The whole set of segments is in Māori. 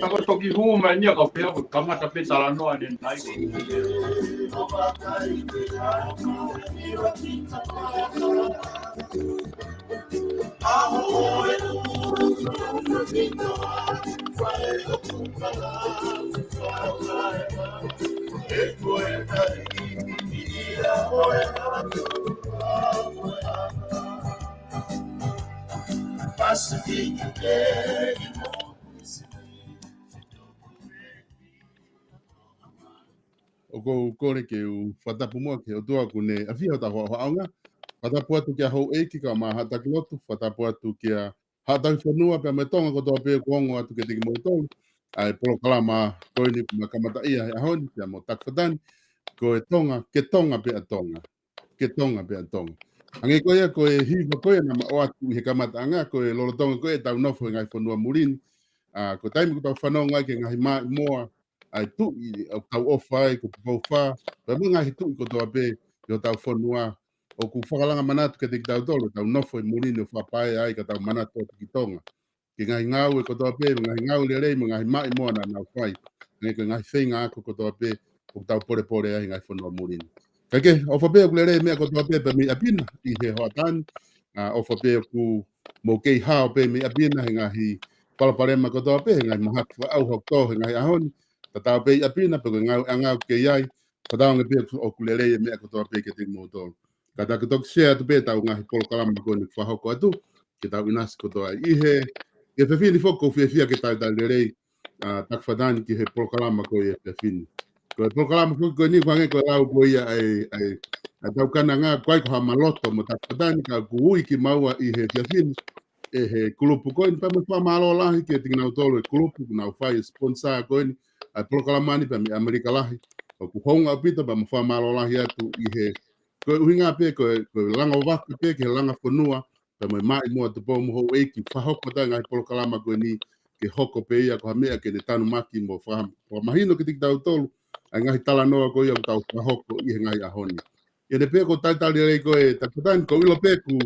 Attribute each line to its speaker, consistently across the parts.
Speaker 1: Tako toki huma ni ka pia ko kamata pe tala no ane nai.
Speaker 2: O kore ke u whatapu mua ke o tua kune a whia ta hoa aunga. Whatapu atu kia hou eiki ka maa hata kilotu. Whatapu atu kia hata whanua pia me tonga ko toa pia kuongo atu ke tiki mo tonga. Ai polo kalama koini kuma kamata ia he ahoni kia mo takwhatani. Ko e tonga, ke tonga pia tonga. Ke tonga pia tonga. Ange koia ko e hiwa koia na o atu he kamata anga ko e lolo tonga koe tau nofo ngai whanua murini. Ko taimi ko tau whanau ngai ke ngahi maa moa ai tu i tau ofa ko tau fa pa mga hitu ko to ape yo tau fonua o ku whakalanga manatu ke te tau tolo tau nofo i murini o whapae ai ka tau manatu o ki tonga ki ngai ngau e ko to ape ngai ngau le rei ngai mai moa na nau whai ngai ko ngai whenga ako ko to ape o tau pore pore ai ngai fonua murini kake o whape o le rei mea ko to ape pa mi apina i he hoatan o whape ku mo kei hao pe mi apina he ngahi palaparema ko to ape ngai mahatu au hokto ngai ahoni tau pe apina pe ngau angau ke yai tau nge pe o kulele me ko to pe ke te motor kata ko tok share tu pe tau ngahi pol kalama ko ni fa hoko atu ke tau inas ko to ai he ke fe fini foko fe fia ke tau lele tak fadan ki he pol kalama ko e fe fini ko pol kalama ko ni ko nge ko lau ko ia ai tau kana nga ko ha maloto mo tak fadan ka ku ki maua i he fe fini e he kulupu ko ni pa mo fa malo la ke tingna tolo kulupu na fa sponsor ko ni a prokalamani pa mi Amerika lahi o ku honga pita pa mawha malo lahi atu i he ko uhinga pe ko langa waka pe ke langa whanua pa mai mua te pō moho eiki whahoko ta ngai prokalama ko ni ke hoko pe ia ko hamea ke te tanu maki mo whamahino ke tiki tau tolu a ngai tala noa ko ia ko tau whahoko i he ngai ahoni e ne pe ko taitali rei ko e takutani ko ilo pe ku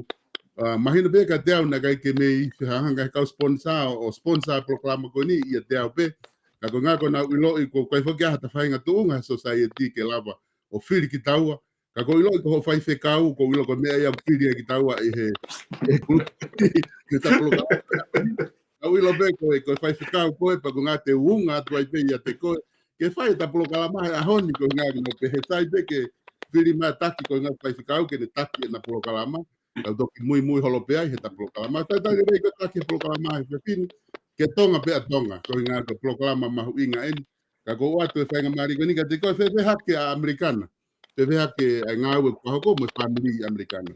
Speaker 2: mahino pe ka te au na kai ke me i whihanga kau sponsor o sponsor prokalama ko ni i a te au pe Ka ko ngā ko nā ilo i ko kai whaki aha ta whainga tuunga society ke lava o whiri ki taua. Ka ko ilo i ko whai whekau, ko ilo ko mea ia whiri ki taua i he ke tapolo ka. Ka ilo be ko e ko whai whekau koe pa ko ngā te unga atu ai pe ia te koe. Ke whai tapolo ka lamahe a honi ko ngā ki mo pehe tai pe ke whiri mea taki ko ngā whai whekau ke ne taki e na polo kalama. Ka toki mui holo pe ai he tapolo kalama. Tai tai rei ko taki e polo kalama he whipini. Ke tonga pe a tonga, ko ngā ko proklama mahu inga eni. Ka ko watu e whainga mari ko nika te koe whewe hake a Amerikana. Whewe hake a ngā ue kwa hoko mo family Amerikana.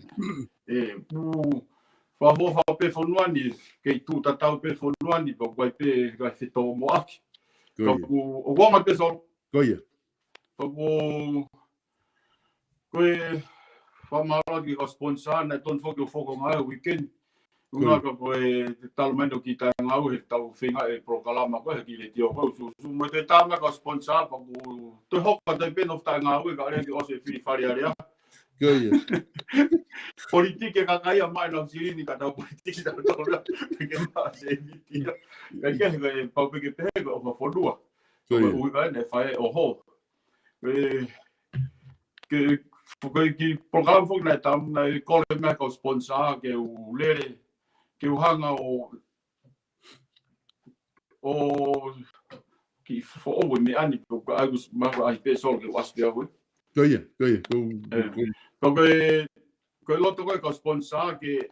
Speaker 1: Whahoha o pe whanuani, kei tū tatau pe whanuani, pa koe pe whetō mo aki. Ka ku o wanga pe sol.
Speaker 2: Koia.
Speaker 1: Ka ku koe whamara ki ka sponsor na ton whoki o whoko ngā weekend. Unga ka koe te talumendo ki tai ngau he tau whinga e prokalama koe he ki le tio koe. Su mo te tanga ka sponsor pa ku te hoka te pen of tai ngau e ka rea ki ose whiri whare area.
Speaker 2: Koia.
Speaker 1: Politike ka kai a mai na sirini ka tau politike tau tau la. Ke maa se emitia. Ka kia he koe paupeke pehe koe o ka whanua. Koe ui ka ene whae o ho. Koe ki prokalama whoki nai tamu nai kole mea ka sponsor ke u lere. Ke uhanga o ki fo me ani ko agus mako ai pe sol ke waspe awe.
Speaker 2: Koia.
Speaker 1: Ko loto ko sponsor ke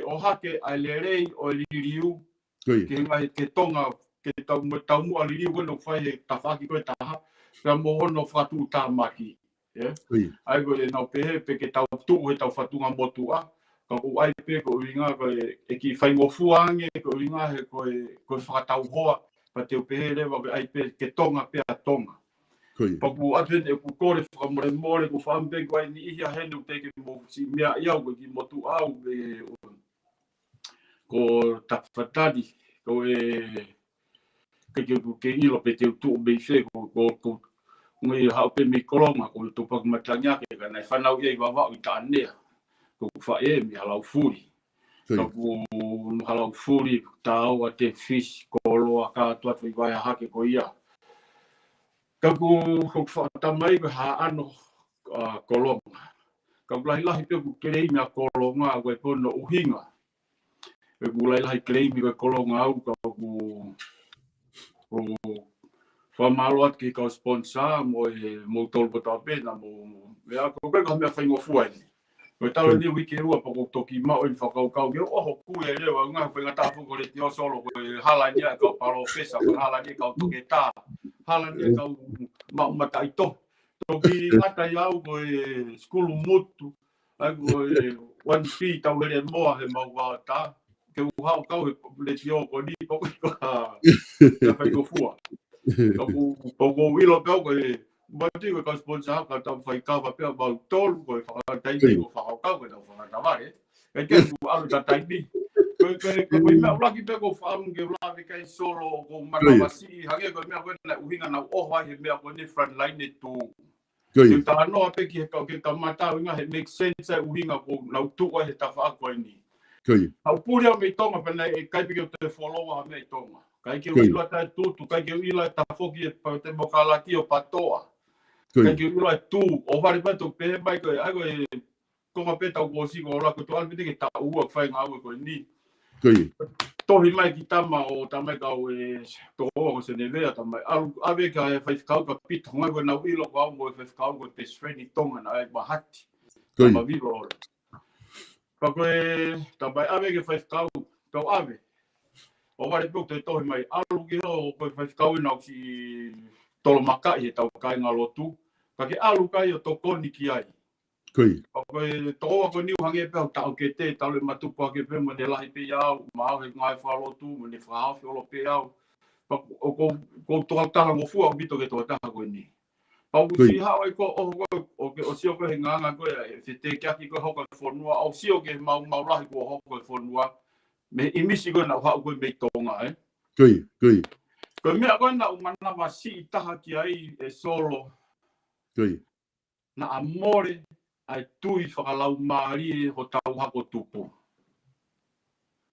Speaker 1: ohake ai lerei o liriu. Ke ngai ke tonga ke tau mu ali liriu no fai tafaki ko taha. Ka mo no fatu tamaki. Ai go no pe ke tau tu he tau fatunga motua. Ka ko ai pe ko inga ko e ki whai ngofuange ko inga he ko whakatau hoa pa te upehe lewa ko ai pe ke tonga pe a tonga. Pa ku atene e ku kore whakamore ko whampe ko ai ni ihia henu te ke mo si mea iau ko ki motu au ko tawhatari ko ke ilo pe te utu me se ko ngai haupe me kolonga ko tupak matanya ke ka nai whanau iei wawa i ta anea. Ko whae mi halau furi. Ka ku halau furi tau a te fish ko loa ka tuat i waia hake ko ia. Ka ku whatamai ko ha ano kolonga. Ka ku lahi pe ku kereimi a kolonga ko e pono uhinga. Ka ku lahi kereimi ko kolonga au ka ku whamaloat ki ka sponsor mo tolpo tau pena mo mea ko ka mea whaingo fuani. Ko talo ni wiki rua pa ko toki mao in whakaukau ke oho kui e lewa ngā whenga tāpu ko le tio solo ko hala nia ka paro pesa ko hala nia ka toke tā hala nia ka matai to toki ngata iau ko skulu mutu ai ko 1P tau hele moa he mau wā tā ke uhau kau le tio ko ni pa ko ka whaingo fua ko wilo kau ko Mati ko ka sponsor ka tau whai kawa pia mau tolu ko whakataimi ko whakakau ko tau whakataware. E te ku alu ta taimi. Ko mea ulaki pia ko whaamu ke ulawe kai solo ko manawasi. Hange ko mea koe na uhinga na oha he mea ko ni front line e tu. Ke ta anoa pe ki he kau ke tamatau inga he make sense e uhinga ko na utua he ta whaakoi ni. Au puri au mei tonga pena e kaipi ke te follower ha mei tonga. Kai ke uila tai tutu, kai ke uila ta whoki e te mokalaki o patoa. Kai ke ula tu o whare pato pe mai ko ai ko ma pe tau ko si ko la ko to al ke ta ua whai ngā ua ko ni. Tohi mai ki tama o tamai ka o to o se ne vea tamai. Ave ka e whai kau ka pita ngai ko na uilo ko au mo e whai kau ko te sreni tonga na e mahati. Tama viva o. Ka koe tamai ave ke whai kau kau ave. O whare pe te tohi mai alu ki ho ko whai kau ina o si tolo maka i he tau kai ngā lotu. Ka ke alu kai o tō koni ki ai. Ka koe tōa ko niu hange pēo tau ke te tau le matupu hake pē mo ne lahi pē iau, mao he ngai whalotu, mo ne whahawhi olo pē iau. Ko tōa taha mo fua o bito ke tōa taha koe ni. Pau si hao ai ko o sio koe he nganga koe e te kiaki koe hoka e whonua, au sio ke mau lahi koe hoka e whonua. Me imisi koe na hao koe mei tonga e. Koe mea koe na umanawa si taha ki ai e solo. Na amore ai tui whakalau maari ho tau hako tupu.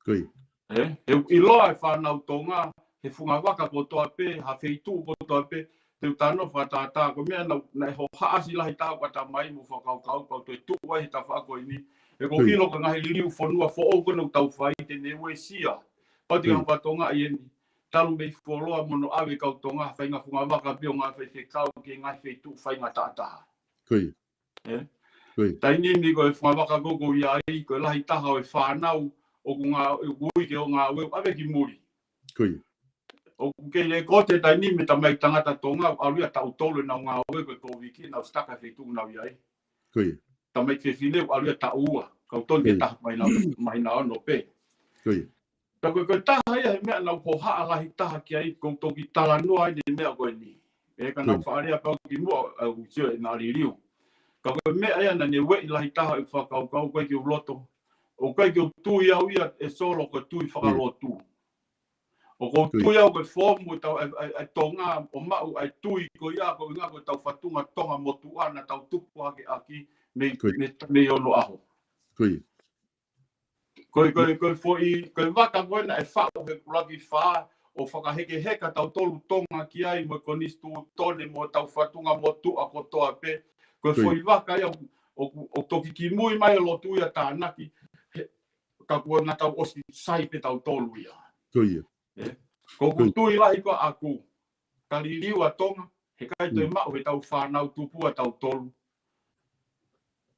Speaker 1: I loa e whanau tonga, he funga waka ko toa pe, ha feitu ko toa pe, te utano whatata, ko mea na ho haasi lahi tā kata mai mo whakaukau, kau toi tu wai ta whako ini. E ko hilo ka ngahi liu whanua fo o kono tau whai te newe sia. Pati ang patonga i eni. Talu mei wholoa mono awe kau tonga, whainga funga waka pio ngā whai kau ke ngai feitu whainga tātaha.
Speaker 2: Kui.
Speaker 1: Tai nini ko e funga waka koko i ai, ko lahi taha o e whanau, o ngā ui ke o ngā weu, awe ki muri.
Speaker 2: Kui.
Speaker 1: O ke le kote tai ni me tamai tangata tonga aluia tau tolu na ngā oe koe koviki na staka feitu na iai.
Speaker 2: Kui.
Speaker 1: Tamai ke fine aluia tau ua. Kau tonu ke taha mai na ono pe.
Speaker 2: Kui.
Speaker 1: Ta koe taha ia he mea nau ko haa lahi taha ki ai kong toki tala noa ai ne mea koe ni. E ka nau whaarea pau ki mua au tio e nā ririu. Ka koe mea ia na ne wei lahi taha i whakau koe ki uloto. O koe ki o tui au ia e solo koe tui whakalotu. O ko tui au koe whomu tau e tonga o mau ai tui ko ia ko inga koe tau whatunga tonga motu ana tau tupu hake aki me ono aho.
Speaker 2: Kui.
Speaker 1: Koe foi, koe waka koe na e whao he kulaki whaa o whakaheke heka tau tolu tonga ki ai mo konistu tone mo tau whatunga motu a kotoa pe. Koe foi waka ia o toki ki mui mai lo tuia tānaki ka kua na tau osi sai pe tau tolu ia.
Speaker 2: Kui.
Speaker 1: Ko tui lahi ko aku. Kali liu a tonga, he kai toi mau he tau whanau tupua tau tolu.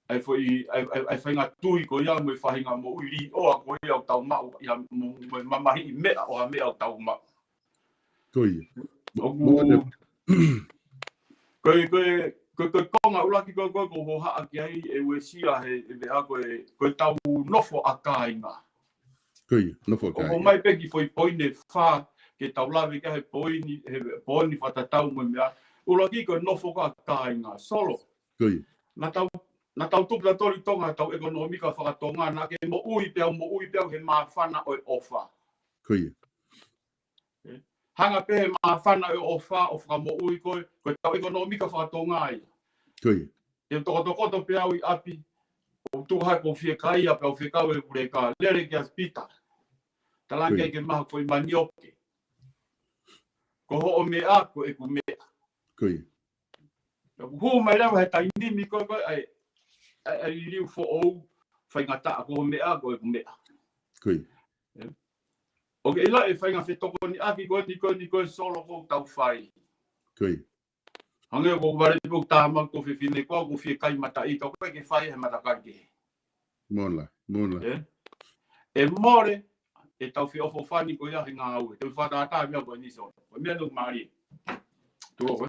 Speaker 1: Ai whainga tui ko ia mo whahinga mo uri oa ko ia o tau mau. Ia mo mamahi i mea o ha mea o tau mau.
Speaker 2: Kui.
Speaker 1: Koe konga ulaki koe ko ho haa ki ai e ue sia he mea koe tau nofo a kāinga.
Speaker 2: Kui, nofo a kāinga.
Speaker 1: O mai peki foi poine wha ke tau lawe ka he poini whatatau mo mea. Ulaki koe nofo ka kāinga. Solo.
Speaker 2: Kui.
Speaker 1: Na tau tupla tori tonga tau ekonomika whakatonga na ke mo ui peo he maa whana o e ofa.
Speaker 2: Kui.
Speaker 1: Hanga pe he maa whana o e ofa o whaka mo ui koe tau ekonomika whakatonga ai.
Speaker 2: Kui.
Speaker 1: E tokoto pe au i api o tuhai ko fie kai a pe o fie kau e kure ka lere ki aspita. Talange ke maha koe manioke. Ko ho o mea ko e ku mea.
Speaker 2: Kui.
Speaker 1: Hu mai rewa he tainimi koe ai liu fo ou whaingata a ko ho mea ko e ku mea.
Speaker 2: Kui.
Speaker 1: O ke ila e whainga whetoko ni aki koe solo ko tau whai.
Speaker 2: Kui.
Speaker 1: Hange ko wale po tāma ko whiwhine ko fie kai mata i koe ke whai he mata kai ke.
Speaker 2: Mola.
Speaker 1: E more e tau whi ofo whani ko ia he ngā au. Te whakata mea koe niso. Koe mea nuk maari. Tuo koe.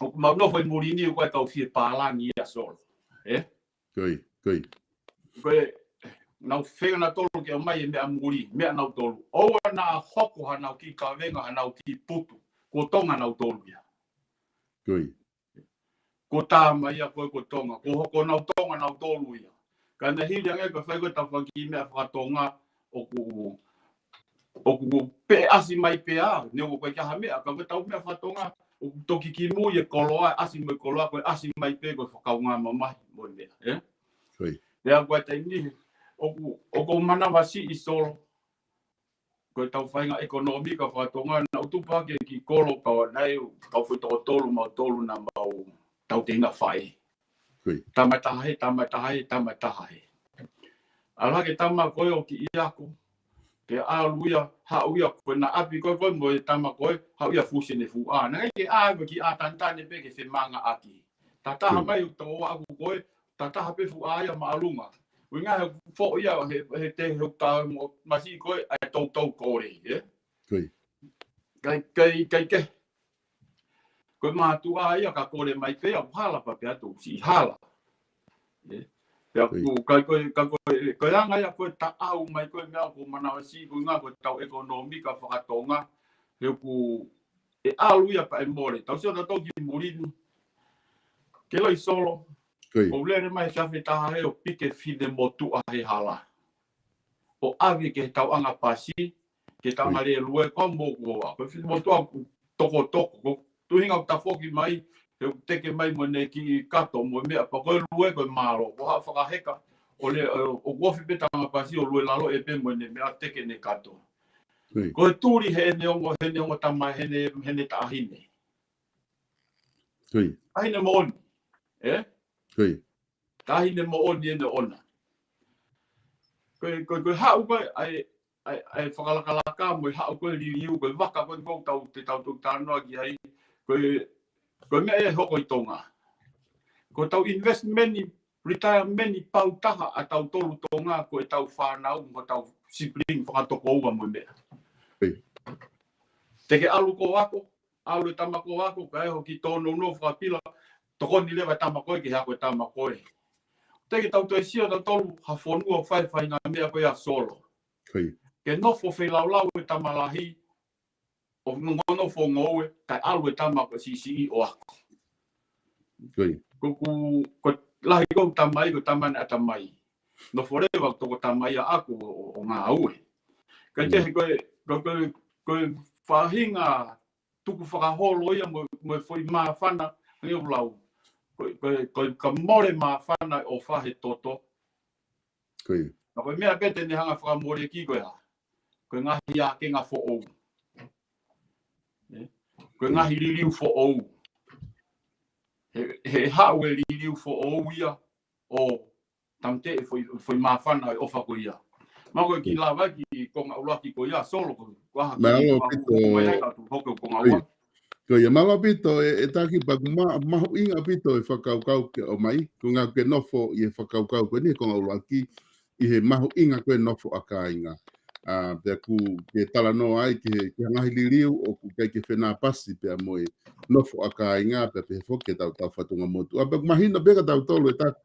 Speaker 1: O mau no foi morini o koe tau whi pālangi ia solo.
Speaker 2: Kui.
Speaker 1: Koe nau whenga tolu ke o mai e mea muri, mea nau tolu. Oua nā hoko hanau ki kawenga hanau ki putu. Ko tonga nau tolu ia.
Speaker 2: Kui.
Speaker 1: Ko tāma ia koe ko tonga. Ko hoko nau tonga nau tolu ia. Ka na hiri ange ko whaiko tau whaki mea whakatonga o ku pe asi mai pe a. Neo koe kia ha mea. Ka koe tau mea whakatonga o toki ki mui e koloa, asi mai koloa, koe asi mai pe koe whakaunga mamahi mo mea.
Speaker 2: Kui.
Speaker 1: Rea koe te nihi. O ko mana wasi i solo. Koe tau whainga ekonomika whatonga na utupa ke ki kolo kawa nei kau whi toko tolu mau tolu na mau tau te inga whai.
Speaker 2: Kui.
Speaker 1: Tamatahe. Ala ke tama koe o ki iako. Ke aluia, hauia koe na api koe mo e tama koe, hauia fusine fu a. Ngai ke a ki a tantane pe ke whemanga aki. Tataha mai u tau aku koe, tataha pe fu a ia maalunga. Winga he fo ia he te hukta mo masi koe ai tau kore,
Speaker 2: Kui.
Speaker 1: Kai ke. Koe mātu a ia ka kore mai pe au hala pa pe atu si hala. Pea koe anga ia koe ta au mai koe mea ko manawa si koe ngā koe tau ekonomika whakatonga. Heu ku e alu ia pa e more. Tau sio ta toki murini. Ke loi solo. O lere mai whiawhi taha he o pike whine motu a he hala. O awi ke tau anga pasi, ke tau anga rea lue kua mōkua. Koe whine motu a toko. Tuhinga o ta whoki mai, he teke mai mo ne ki kato mo mea. Pa koe lue koe maro. Ko haa whakaheka, o le o wofi pe tanga pasi o lue lalo e pe mo ne mea teke ne kato.
Speaker 2: Koi.
Speaker 1: Ko e turi he ne ongo tama he ne tahine.
Speaker 2: Koi.
Speaker 1: Tahine mo oni.
Speaker 2: Koi.
Speaker 1: Tahine mo oni ene ona. Ko hau ko ai whakalakalaka mo hau ko liu ko waka ko tau te tau tano ki ai ko me e hoko i tonga. Ko tau investment ni retirement ni pau taha a tau tolu tonga ko e tau whanau ko tau sibling whakatoko ua mo mea. Teke alu ko wako, alu e tamako wako, ka e hoki tono no whakapila, toko ni lewa tamako ki hako e tamako e. Teke tau toi sia tau tolu hawhonua whai ngā mea koe a solo. Ke nofo whelaulau e tamalahi, o ngono fo ngoe, kai alu e tamako si o ako. Ko lahi kou tamai ko tamane a tamai. No forewa toko tamai a ako o ngā aue. Kai tehe koe whahinga tuku whakaholo ia mo whoi maa whana ni o lau. Koe ka more maa whana o whahe toto. Na koe mea pete ni hanga whakamore ki koe ha. Koe ngahi a ke ngā fo ou. Koe ngahi liliu fo ou. He hau e liliu fo ou ia o tamte e whoi maa whana o whako ia. Ma koe ki lawa ki konga ulaki ko ia solo ko waha ki
Speaker 2: ko ia malo pito e taki pa mahu inga pito e whakaukau ke o mai ko ngā ke nofo i e whakaukau ko ni konga ulaki i he mahu inga koe nofo a ka inga pe ku ke tala no ai ke ngahi liriu o ku kai ke whena pasi pe a moe nofo a ka inga pe he whoke tau whatunga motu a pe mahina beka tau tolu e taki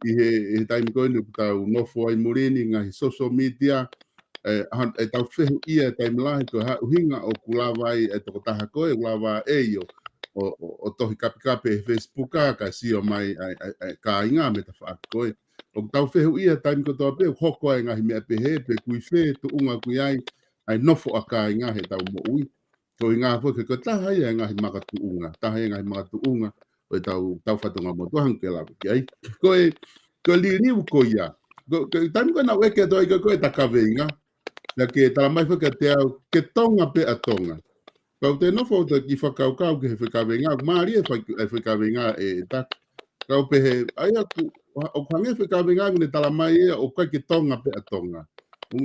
Speaker 2: i he taimi koe ni tau nofo ai morini ngahi social media e tau whehu ia e taimi lahi ko hinga o kulawai e toko taha koe kulawa e io o tohi kapi e Facebook ka si o mai ka inga me ta whaaki koe o tau whehu ia taimi ko toa pe hoko ai ngahi mea pehe pe kui whe tu unga kui ai nofo a ka inga he tau mo ui ko inga fo ke ko taha ia ngahi makatu unga taha ia ngahi makatu unga o tau whatunga mo tuahang ke lawa ki ai ko liriu ko ia taimi ko na weke toi ko e takaweinga na ke tala mai whaka te au ke tonga pe a tonga kau te nofo te ki whakaukau ke he whakawenga maari e whakawenga e tak kau pe he ai aku o kwange whakawenga ne tala mai e o kai ke tonga pe a tonga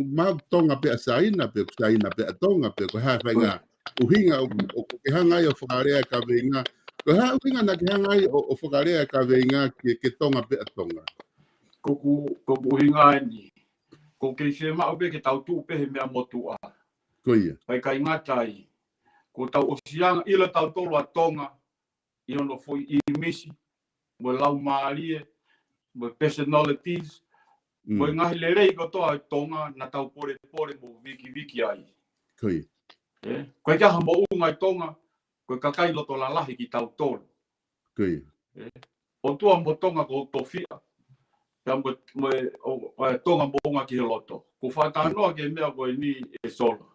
Speaker 2: ma tonga pe a saina pe a tonga pe ko ha whainga uhinga o ke hanga i o whakarea ka wenga ko ha uhinga na ke hanga i o whakarea ka wenga ke tonga pe a tonga
Speaker 1: Koku uhinga ni ko ke se ma ope ke tau tu pe he mea motua.
Speaker 2: Ko ia.
Speaker 1: Pai kai ngatai. Ko tau osianga ila tau tolu a tonga. I ono foi i misi. Mo lau maalie. Mo personalities. Mo ngahi lerei ko toa tonga na tau pore mo viki ai.
Speaker 2: Ko ia.
Speaker 1: Koe kia mo unga i tonga. Koe kakai loto la lahi ki tau tolu.
Speaker 2: Ko ia.
Speaker 1: O tua mo tonga ko tofia. Ka mo tonga monga ki he loto. Ko whātanoa ke mea koe ni e solo.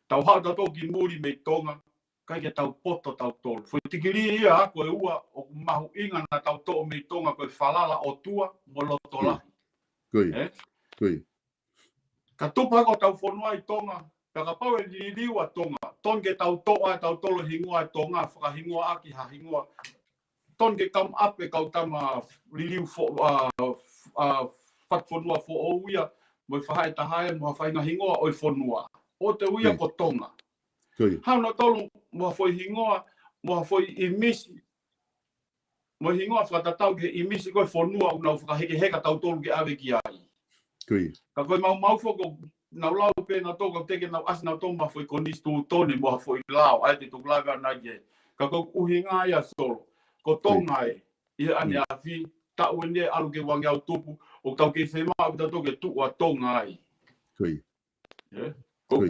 Speaker 1: Tau hata tō ki muri me tonga, kai ke tau poto tau tolu. Fui tikiri ia a koe ua o mahu inga na tau tō me tonga koe whalala o tua mo loto lahi.
Speaker 2: Koi, koi.
Speaker 1: Ka tupa ko tau whanua i tonga, ka pau e liriu a tonga. Ton ke tau toa e tau tolo hingoa e tonga, whakahingoa aki ha hingoa. Ton ke kam ape kau tama liriu whakfonua fo o uia, mo whahae tahae, mo whainga hingoa o i whanua. O te uia ko tonga. Hauna tolu, mo hawhoi hingoa, mo hawhoi i misi. Mo hingoa whakatatau ke i misi koe whanua, unau whakaheke heka tau tolu ke awe ki ai. Ka koe mau whoko, nau lau pe na tō, kau teke nau asi nau tō ma whoi konis tū tōne, mo hawhoi lau, ai te tuk laga nai e. Ka koe uhinga ia solo, ko tonga e, i ane a whi, tau e ne alu ke wangi au tupu, o tau ke whema au tato ke tu a tonga ai. Ko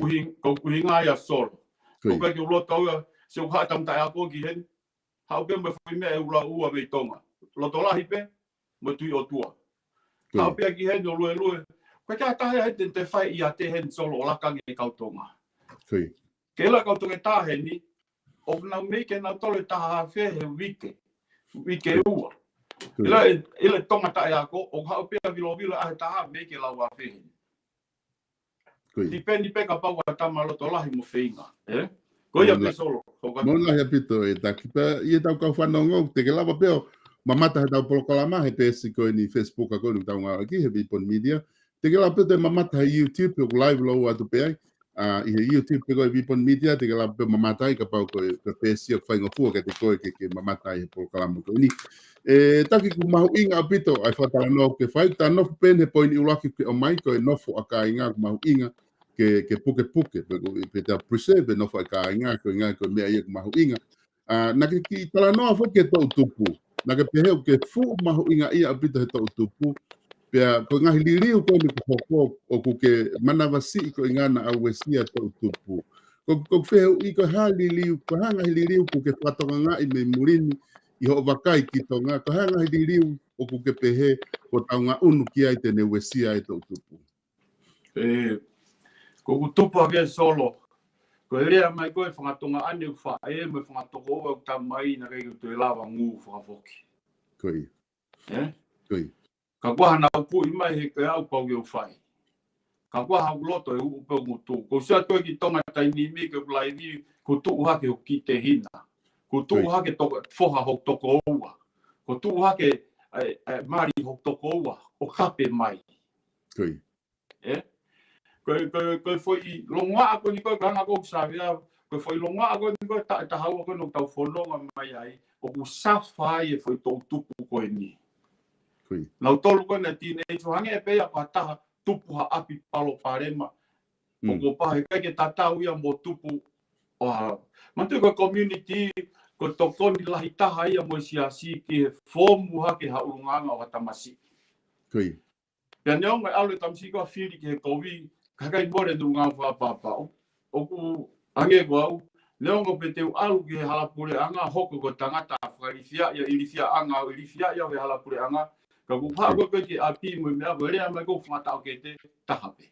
Speaker 1: uhinga ia solo. Ko kai ke ulo tau se u hata mta a ko ki hen. Hau pe me whi me e ua me tonga. Loto lahi pe, mo tui o tua. Hau pe ki hen o lue. Koe kia tahe hei te whai i a te hen solo o lakange e kau tonga. Ke ela kau tonga tahe ni, o nau mei ke nau tole taha whehe wike ua. Ile tonga ta ya ko o ha pe vilo a ta me ke la wa fe. Dipendi pe ka pa wa ta malo to lahi mo feinga, Ko ia pe solo.
Speaker 2: Mo la ya pito e ta kita ia ta ka fa no te ke la pa peo mamata ta por kalama he pe si ko ni Facebook ko ni ta nga ki he Vipon Media. Te ke la pe te mamata YouTube ko live lo atu pe i YouTube pe ko Vipon Media te ke la pe mamata ka pa ko pe si ko fa ngo ke te ko ke mamata he por kalama ko ni taki ku mahu inga pito ai fa ta no ke fa ta no pen he point i ulaki o mai ko no fo aka inga mahu inga ke puke pe te preserve no fa ka inga ko me ai mahu inga na ki tala no fo ke to tupu na ke pehe ke fu mahu inga ia pito he to tupu pe ko nga hiliriu ko ni ko o ku ke manavasi ko inga na awesia to tupu ko fe i ko haliliu ko hanga hiliriu ku ke patonga i me murini i ho wakai ki tonga ko hanga hiliriu o ku ke pehe ko taunga unu ki ai te ne wesia e to tupu
Speaker 1: ko tupu ake solo ko rea mai ko whangatonga ane wha me whangatoko o ta mai na kei to lava ngu whakafoki
Speaker 2: koi
Speaker 1: ka kwa na ku i mai he ke au pau yo fai ka kwa ha loto e u pe ngutu ko sia to ki tonga tai ni mi ke lai ni ko tu ha ke ki te hina ko tu ha ke to foha hok toko ua ko tu ha ke mari hok toko ua o kape mai ko foi longa ko ni ko kanga ko sabia ko foi longa ko ni ko ta hawa ko no tau fononga mai ai o ku safa e foi to tupu ko ni na tolu ko na tine so hange pe ya pata tupu ha api palo parema o ko pa ke tata uia mo tupu o mantu ko community ko to ko ni lahi taha ia mo siasi ki fomu ha ke ha ulunganga o tamasi ya nyong mai alu tamsi ko fili ke kovi kakai more du nga fa papa o ku ange go leongo peteu alu ke halapure anga hoko ko tangata afgarisia ya ilisia anga ilisia ya we halapure anga ka ku pa ko ke api mo me abere ama ko fata o ke te tahape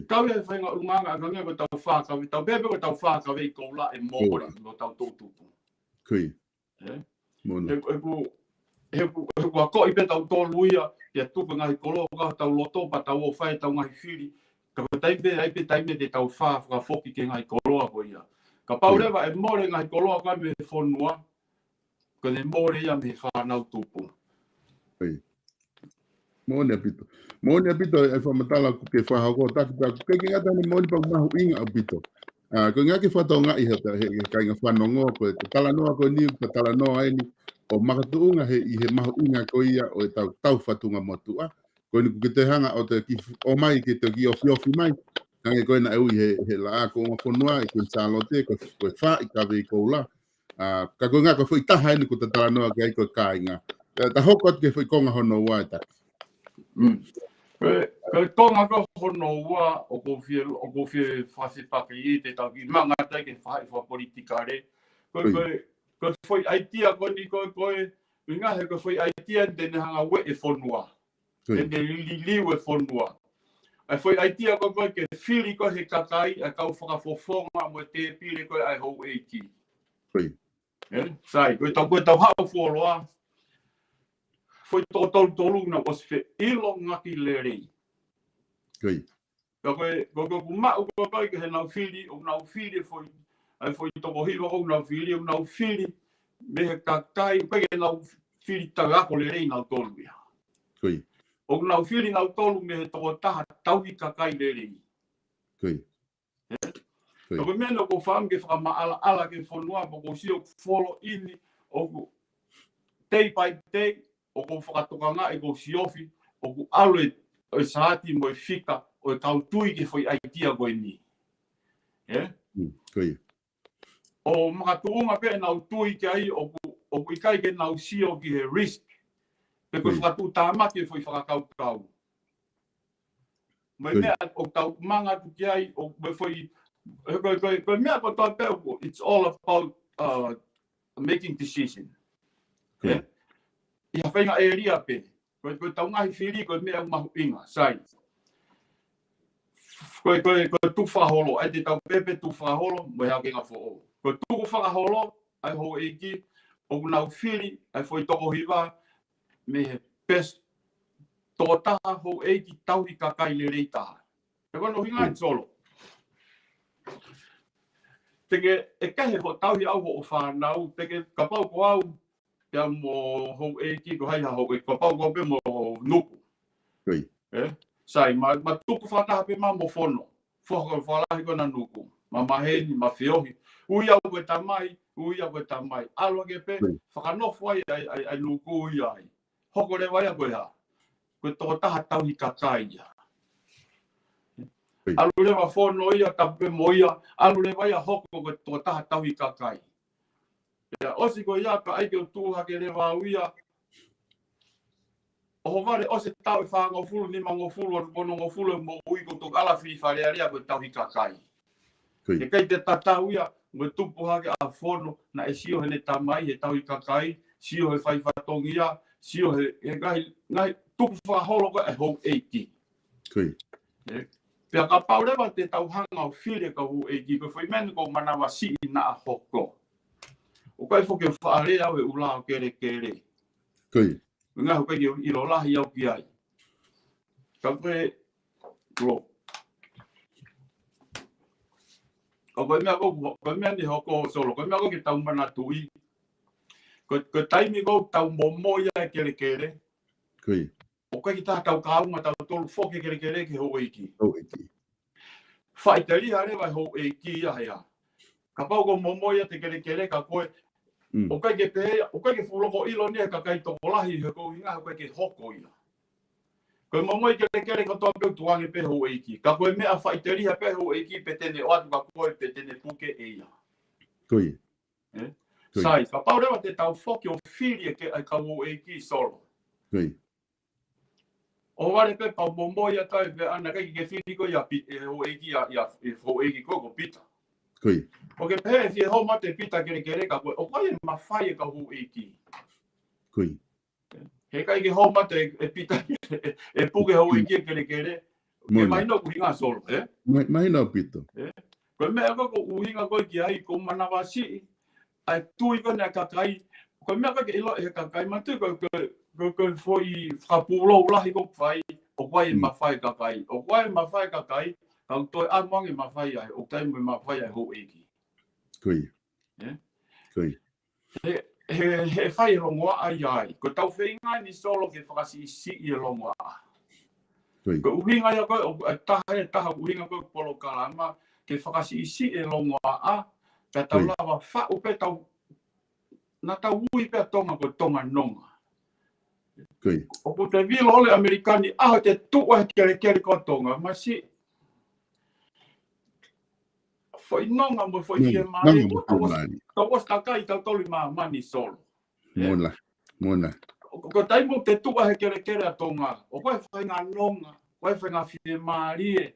Speaker 1: ka we fa nga unga nga ko ta fa ka we ta bebe ko ta fa ka we ko la e mo no ta to tu Heku ko i peta to luia ya tu nga i kolo ka ta loto pa ta o fai ta nga fili ka tai be ai pe tai me de ta fa foki ke nga i kolo ko ia ka paure va e more nga i kolo ka me fonua ko ne more ia me fa na tupu
Speaker 2: mo ne pito e fa matala ku ke fa ko ta ke nga ta ni mo ni pa mahu inga pito ko nga ke fa to nga i ka nga fa no ngo ko tala no ko ni tala no ai ni o makatunga he mahu inga ko ia o tau fatunga motua ko ni ku te hanga o te ki o mai ki te ki ofi mai ngai ko na he la ko mo fonua ko salote ko fa i ka ve ko la ka ko nga ko foi ta hai ni ku te tala no ka ko ka inga ta hokot ke foi ko nga hono wa ta
Speaker 1: ko tonga ko hono wa o ko fie fasi paki te ta ki manga ta ke fa politikare ko foi aitia ko ni ko inga he ko foi aitia de na hanga we e fonua de li we fonua ai foi aitia ko ke fili ko he kakai a kau whaka fofonga mo te pile ko ai ho eiki sai ko ta hau foloa foi tolu na was fe ilo ngaki lerei ko ma ko ke na fili o na fili foi ai foi to hiwa o na fili me kakai ko ke na fili taga ko lerei na tolu ya o na fili na tolu me to ta tau i kakai lerei ko me no ko fam ke fa ma ala ke fonua ko si o follow in o day by day o ko whakatokanga e ko siofi o ku alwe o saati mo e fika o e tautui ke foi aitia koe ni. O makatuunga pe na utui ke ai o ku ikai ke na usio ki he risk. Pe koe whakatu tāma ke foi whakakaukau. Mai mea o tau manga tu ki ai o me foi koe mea ko tau pe it's all about making decision. Ia whainga e ria pe. Koe tau ngahi whiri koe mea mahu inga, sai. Koe tu whaholo, ai te tau pepe tu whaholo, mai hake ngā who. Koe tu whaholo, ai ho eiki, o nau fili ai foi toko hiva me pes to taha ho e ki tau i kakai le reita. E kono hinga i solo. Teke e kahe ho tau hi au ho whanau, teke kapau ko au pia mo ho e ki ko hai ho e kapau ko pe mo nuku. Sai, ma tuku whataha pe ma mo fono. Whaka whalahi ko na nuku. Ma maheni, ma whiohi. Ui au koe tamai, ui au koe tamai. Alo ke pe, whakanofu ai nuku ui ai. Hoko re wai a koe ha. Koe toko taha tau hi kakai ia. Alu le wa fono ia, tape mo ia. Alu le wai a hoko koe toko taha tau hi kakai. Ia, osi ko ia ka aike o tuha ke le wa uia. O vare o se tau e whaanga fulu ni mango fulu o pono ngo fulu mo ui ko tok ala fi whare aria ko tau hi kakai. E kai te tatau ia, mo tupu hake a fono na e sio hene tamai he tau hi kakai, sio he whai whatongi ia, sio he ngai tupu whaholo ko e hou eiki. Pea ka paurewa te tau hanga o whire ka hou eiki, ko whai meni ko manawa si i na a hoko. O kai whoke whaare au e ula o kere kere. Ngā hokai i lo lahi au ki ai. Ka koe, koe mea ni hoko solo, koe mea ko ki tau mana tui. Koe taimi kou tau momo ia e kere kere. O kai ki taha tau kaunga tau tolu whoke kere kere ki hou eiki. Whaitari hare vai hou eiki ia hea. Ka pau ko momo ia te kere kere ka koe. O kai ke pehea, o kai ke fuloko ilo ni e ka kai toko lahi he kou hinga, o kai ke hoko ia. Koe mamoi kere kere ka toa peu tuange pe hou eiki. Ka koe mea whaiteri ha pe hou eiki pe tene o atu ka koe pe tene puke e ia. Sai, ka pau rewa te tau whoki o whiri e ke ai ka hou eiki solo. O ware pe pau mamoi a tai pe ana kai ke whiri ko ia hou eiki ia hou eiki ko pita. O ke pehe fie hou mate pita kere kere ka koe, o kai e mawhai e ka hou eiki. He kai ke hou mate e pita e puke hou eiki e kere kere, ke mahina ku hinga solo,
Speaker 2: Mahina o pito.
Speaker 1: Koe mea ko uhinga koe ki ai, ko manawa si, ai tui ko nea kakai, koe mea koe ke ilo e kakai, man tui koe foi whapulo ulahi ko whai, o koe e mawhai kakai, o koe e mawhai kakai, kau toi amangi mawhai ai, o taimu e mawhai ai hou eiki. He whai rongoa ai ai. Ko tau whengai ni solo ke whakasi isi i rongoa. Ko uhinga ia koe, taha uhinga koe polo kalama, ke whakasi isi i rongoa a, pe tau lawa whau pe tau, na tau ui pe tonga ko tonga nonga. O ko te vilo ole Amerikani, aho te tua kere kere ko tonga, ma si, foi nonga mo foi fie mare, tau was kakai tau toli maa mani solo.
Speaker 2: Mona.
Speaker 1: Ko taimu te tua he kere kere a tonga, o koe whainga nonga, koe whainga fie marie,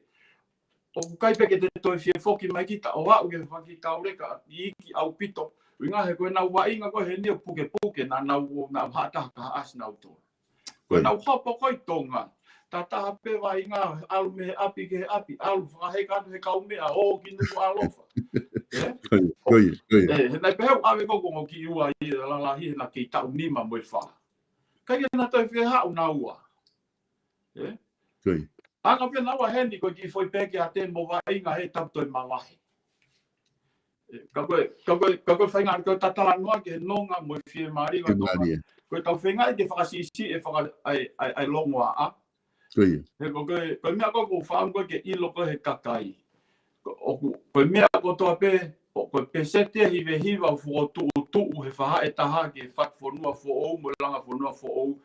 Speaker 1: o kai peke te toi fie foki mai kita, o wau ke whaki kaureka, i iki au pito, winga he koe nau wainga koe he nio puke, na nau hataha ka as nau tō. Koe nau hopo koe tonga, ta taha pe wainga, alu me he api ke he api, alu whakahei katu he kau mea, o ki nuku alofa. He nai peheu awe koko ngau ki ua i lalahi na ki tau nima moe wha. Kai na toi fie hau na ua. Anga pia na ua hendi koe ki foi peke a te mo wainga he tau toi malahi. Ka koe whainga koe tatala noa ke nonga moe fie maari koe tau whengai ke whakasi isi e whaka ai longoa a. He koe mea koko whaam koe ke ilo koe he kakai. Koe mea ko toa pe, koe pe sete hive hiva fuo tuu he whaha e taha ke whak whanua fuo mo langa whanua fuo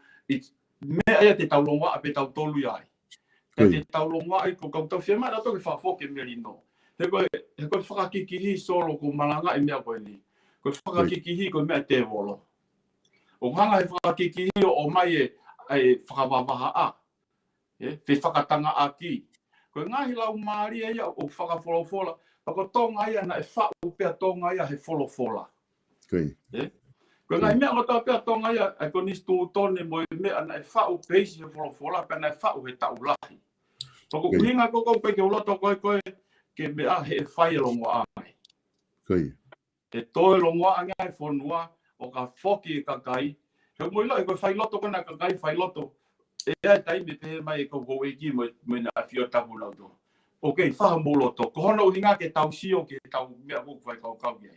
Speaker 1: mea ia te taulonga a pe tau tolu iai. Te taulonga ai ko kau tau whiama rato ke whafoke merino. He koe whakakikihi solo ko malanga e mea koe ni. Koe whakakikihi koe mea te volo. O hanga he whakakikihi o mai e whakawawaha a. He whakatanga a ki. Koe ngahi lau maari e ia o whakawholofola. Pako tonga ia na e whau pia tonga ia he wholofola. Koe ngahi mea kotoa pia tonga ia e ko nistu tone mo e mea na e whau peisi he wholofola pe na e whau he tau lahi. Pako uhinga koko pe ke uloto koe ke mea he whai longo a mai. E toe longo a ngai whonua o ka foki ka kai he mo ila ko fai loto kana ka kai fai loto e ai tai me te mai ko go e ki mo na fio tabu na do okay fa mo loto ko hono hinga ke tau sio ke tau me ko fai ka ka ye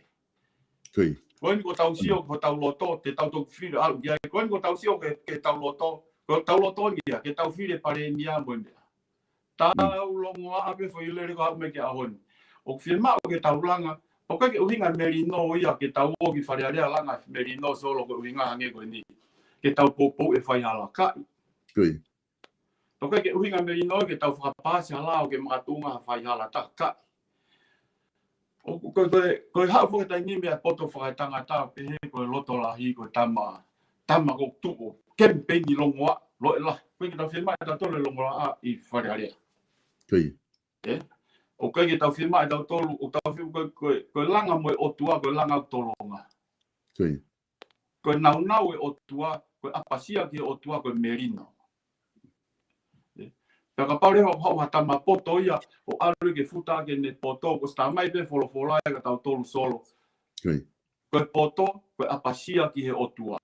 Speaker 2: Kui.
Speaker 1: Koin ko tau sio ko tau loto te tau to fi al ya koin ko tau sio ke tau loto ko tau loto ni ke tau fi le pare ni a mo tau longo a pe foi le ko me ke a hon o firma o ke tau langa o ka ke uhinga merino ia ke tau o ki fare ale langa merino solo ko uhinga hange ko ni ke tau popo e fai ala ka
Speaker 2: Kui.
Speaker 1: o ka ke uhinga merino ke tau fa pasi ala o ke matunga fai ala ta ka o ko ha fo ta ni me poto fa tanga ta pe ko loto la hi ko tama ko tu ke pe ni longo lo la ko ke tau firma ta to le longo a I fare ale
Speaker 2: Kui.
Speaker 1: o kai ke tau firma e tau tolu o tau firma ko langa mo o tua ko langa tolonga
Speaker 2: Kui.
Speaker 1: ko nau e o tua ko apasia ke o tua ko merino pe ka pare ho tama poto ia o alu ke futa ke ne poto ko sta mai pe folo ka tau tolu solo
Speaker 2: Kui.
Speaker 1: ko poto ko apasia ke o tua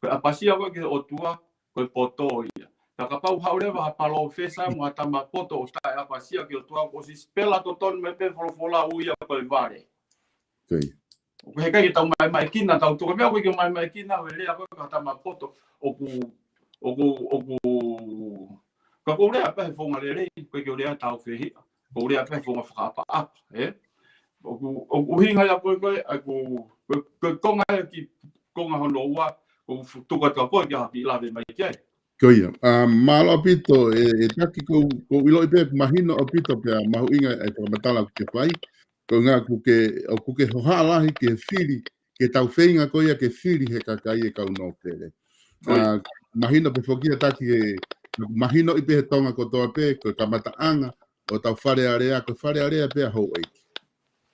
Speaker 1: ko apasia ko ke o tua ko poto ia ka pau haure wa palo fesa mo tama poto o ta apasia ke o tua ko si spela to ton me pe folo uia ko vare
Speaker 2: Kui.
Speaker 1: o he kai tau mai kina tau to me ko ke mai kina we le ko ka tama poto o ku ka ko le apa fonga le ko ke le tau fe ko le apa fonga fa pa o hinga ya ko konga ki konga hono wa o tu ka ko ya pi la de mai kai
Speaker 2: Kui. Malo pito e taki ko ilo ipe mahino o pito pe mahu inga e ko matala ke pai ko nga ku ke ho hala ke fili ke tau feinga ko ia ke fili he ka kai e ka no pele. Mahino pe fokia taki e mahino ipe he tonga ko toa pe ko kamataanga o tau whare area pe a hou eiki.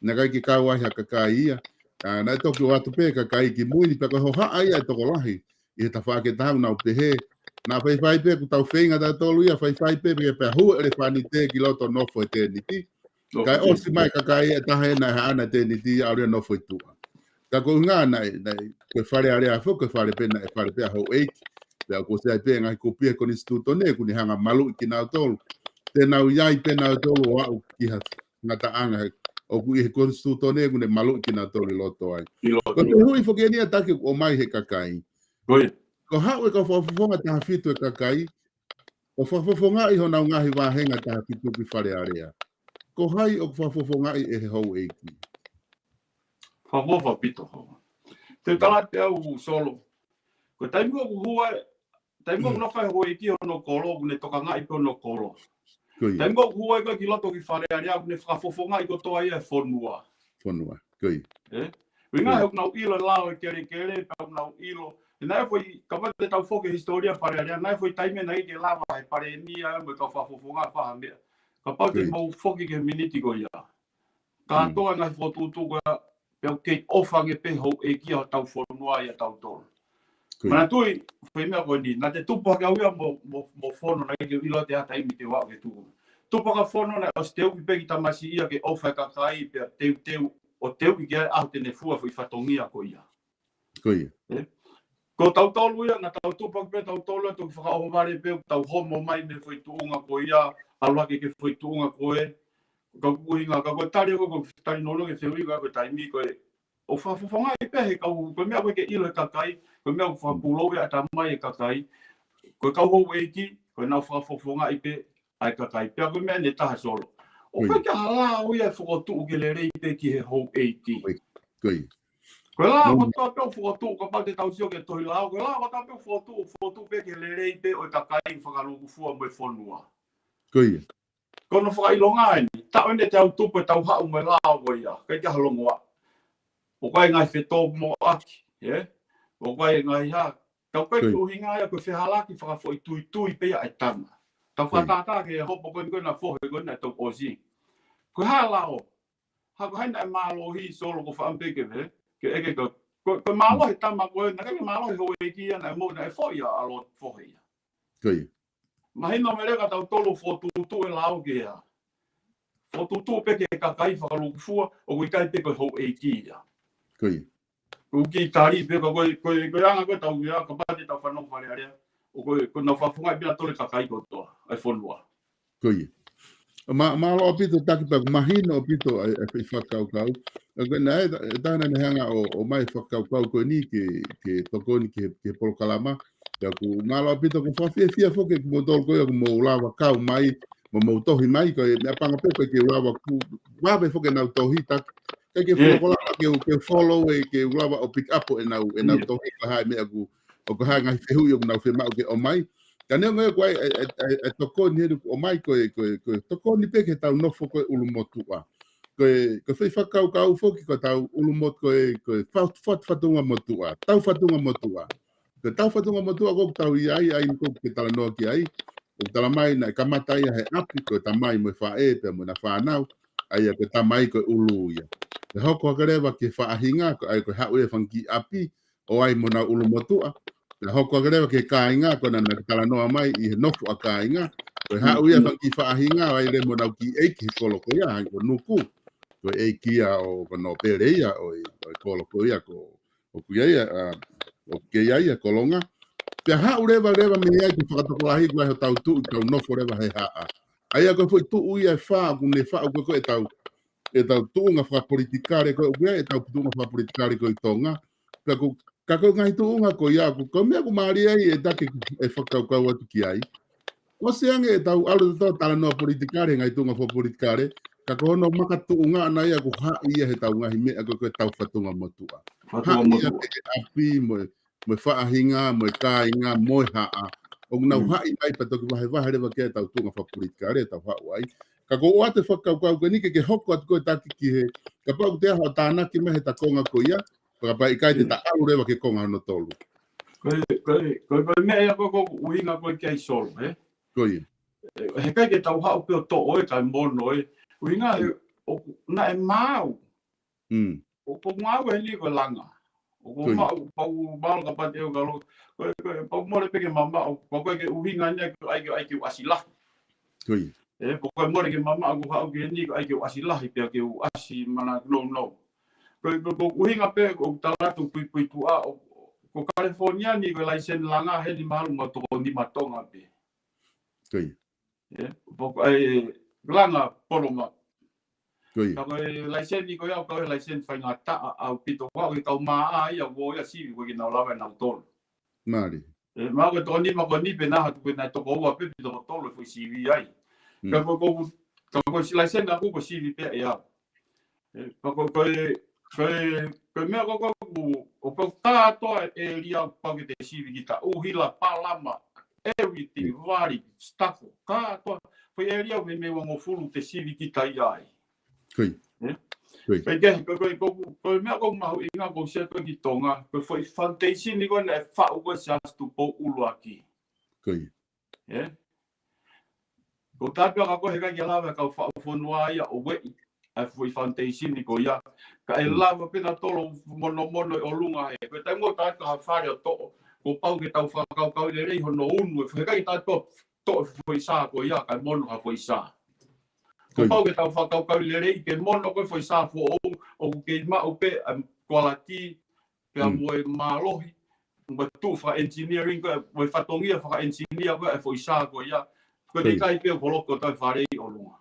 Speaker 2: Nā kai ki kau ahi a kakai ia, nā e toki o atu pe kakai ki muini pe ko ho haa ia e toko lahi, I he ta whaake tau nau pe he, nā whai pe ku tau whenga tā tolu ia, whai pe pe hua ele whani te ki loto nofo e te niti. Kai osi mai kakai ia taha e nai haana te niti a rea nofo I tua. Ka ko ngā nai koe whare area fo, koe whare pe na e whare pe a hou eiki, pe a ko se ai pe ngai ko pia ko ni stuto ne, ku ni hanga malu ki nau tolu. Te nau iai pe nau tolu o au ki ha ngata anga o ku I konstituto ne ku ne malu ki na tolu loto ai. Ko te hui fo ke ni atake o mai he kakai. Ko hau e ka whafonga taha fitu e kakai, o whafonga I hona ngahi wahenga taha fitu ki whare area. Ko hai o whafonga I e he hou eiki.
Speaker 1: Whafofa pito ho. Te tala te au solo. Ko taimua ku hua, taimua ku nofai ho eiki hono kolo, ku ne toka ngai pe hono kolo. Taimua ku hua ki loto ki whare area, ku ne whafofonga I ko toa ia e whonua.
Speaker 2: Whonua, kui.
Speaker 1: Winga he nau ilo lao e kere, pau nau ilo. E nai foi, kapa te tau whoke historia whare area, nai foi taime nei ke lawa he pare nia, me ka whafofonga whahamea. Kapa te mau whoke ke miniti ko ia. Ka toa ngai whotutu ko peo kei ofange pe hou e kia tau whonua ia tau toro. Mana tui, whai mea koe ni, nā te tupa ka uia mo whono na ke ilo te hata imi te wao ke tuku. Tupa ka whono na o steu ki peki tamasi ia ke ofa ka kai pe teu o teu ki kia au te ne fua fui whatongia ko ia.
Speaker 2: Kui.
Speaker 1: Ko tau tolu ia, na tau tupa pe tau tolu, tu whakao ware pe, tau homo mai me fui tuunga ko ia, alwake ke fui tuunga ko e, ka kuhinga, ka koe tari ko tari nono ke whiui ka koe taimi ko e, o whawhawhanga I pehe, ko mea koe ke ilo e kakai, ko mea koe whapulau e ata mai e kakai, ko kau hou eiki, ko nau whawhawhanga I pe, ai kakai, pea koe mea ne taha solo. O koe kia hala ui e whakotu ke le rei pe ki he hou eiki.
Speaker 2: Kui.
Speaker 1: Koe la, ko toa peo whakotu, ko pau te tau sio ke tohi lao, koe la, ko toa peo whakotu pe ke le rei pe, o kakai whakaluku fua mo e whonua.
Speaker 2: Kui.
Speaker 1: Kono whakailonga ni, tau ene te au tupu e tau hau me lao ko ia, kai kia halongoa. O kai ngai whetō mo aki, o kai ngai ha, kau kai ki uhinga ia koe whihalaki whakafo I tui pea e tanga. Tau whatata ke hopo koe na whohe koe na tau osi. Koe halao, hako haina e mālohi solo ko whaampeke me, ke eke koe mālohi tama koe, na kai mālohi hoe e kia na e mou na e whoia alo whohe ia.
Speaker 2: Kui.
Speaker 1: Mahino me reka tau tolu whotutu e lao ke ia. Whotutu peke e kakai whakaluku fua, o kui kai peke hou e kia.
Speaker 2: Kui.
Speaker 1: Uki tari pe ko anga ko tau ya ka pati tau whanau whare area. O ko na whafunga i pia tole kakai ko toa, ai whonua.
Speaker 2: Koe. Ma lo pito taki pa mahino pito ai whakaukau. Na e tāna ne hanga o mai whakaukau ko ni ke tokoni ke polokalama. Ia ku malo pito ko whawhia whoke ku motol koe ku mo ulawa kau mai mo tohi mai ko e panga pepe ke ulawa ku wawe whoke nau tohi taki. Ke wholokalama ke follow e ke ulawa o pick up e nau tohi ka hai mea ku o ka hai ngai whehui o nau whemau ke o mai. Ka nea ngoe koe e tokoni heru o mai koe tokoni peke tau nofo koe ulumotua. Koe whai whakau whoki koe tau ulumot koe whatunga motua. Tau whatunga motua. Koe tau whatunga motua koe tau i ai koe ke tala noa ki ai. O tala mai na kamata ia he api koe ta mai moe whae pe moe na whanau. Ai koe ta mai koe ulu ia. Te hoko akarewa ke whaahinga koe ai koe hau e whanki api o ai mo na ulumotua. Na hoko rewa ke kāinga ko na tala noa mai I he nofu a kāinga. Koe hau ia whanki whaahinga ai re mo nau ki eiki koloko ia hai ko nuku. Koe eiki a o no pere ia o koloko ia ko o kuia ia o keia ia kolonga. Pea hau rewa me ia ki whakatokolahi kua he tau tuu tau nofu rewa he haa. Ai a koe fwoi tuu ia e whaa kune whaa koe e tau tuu ngā whakapolitikare koe kuia e tau tuu ngā whakapolitikare koe I tonga. Pea ko kako ngai tu unga ko ia ko mea ko mari ai e take e whakaukau atu ki ai. O se ange e tau alu tau tala noa politikare ngai tu unga fo politikare. Kako hono maka tu unga ana ia ko ha ia he tau ngahi mea ko tau whatunga motua. Ha ia e api moe whaahinga, moe kāinga, moe haa. O nau hai mai patoki wahe rewa kia tau tu unga fo politikare tau hau ai. Kako o ate whakaukau ko nike ke hoko atu koe taki ki he. Ka pau te aho tānaki mehe ta konga ko ia. Pakapai kai te ta au rewa ke konga no tolu.
Speaker 1: Koe mea ia koe uhinga koe kia I solo, he?
Speaker 2: Koe.
Speaker 1: He kai ke tau hau peo to oe kai mono e. Uhinga na e mau. O ko mau e ni koe langa. O ko mau pau malo ka pate o kalo. Koe pau more peke mama o koe ke uhinga nia koe ai ke asilahi.
Speaker 2: Koe.
Speaker 1: Koe more ke mama o hau ke ni koe ai ke asilahi pia ke asi mana no. Ko uhinga pe o talatu pui tua ko California ni ko license langa he ni malu ma to ni matonga pe.
Speaker 2: Koi.
Speaker 1: Ko ai langa poloma.
Speaker 2: Koi.
Speaker 1: Ko license ni ko ya ko license fa ngata au pito wa ko ma ai ya wo ya si ko ki na lava na tol.
Speaker 2: Mari.
Speaker 1: Ma ko to ni pe na ko na to ko wa pe to tol fo si vi ai. Ko si license na ko si vi pe ya. Koe mea koko o kau tātoa e ria pau ke te siwi ki ta uhila, palama, everything, wari, stuff, kātoa. Koe e ria me wango furu te siwi ki ta iai.
Speaker 2: Koi.
Speaker 1: Koe mea koko mahu inga kou se koe ki tonga. Koe foi foundation ni koe na e whau koe se astu po ulu aki.
Speaker 2: Koi.
Speaker 1: Ko tāpia ka koe he kai ki lawa kau whau whanua ia o wei. Ai foi foundation ni ko ia ka e lava pena tolo mono o lunga he ko tai mo ta ka whare to ko pau ke tau whakau le rei hono unu e kai ta to foi sa ko ia ka mono ha foi sa ko pau ke tau whakau le rei ke mono ko foi sa fo o ke ma o pe quality pe mo malohi mo tu fa engineering ko mo fatongia fa engineer ko e foi sa ko ia ko te kai pe ko loko ta whare o lunga.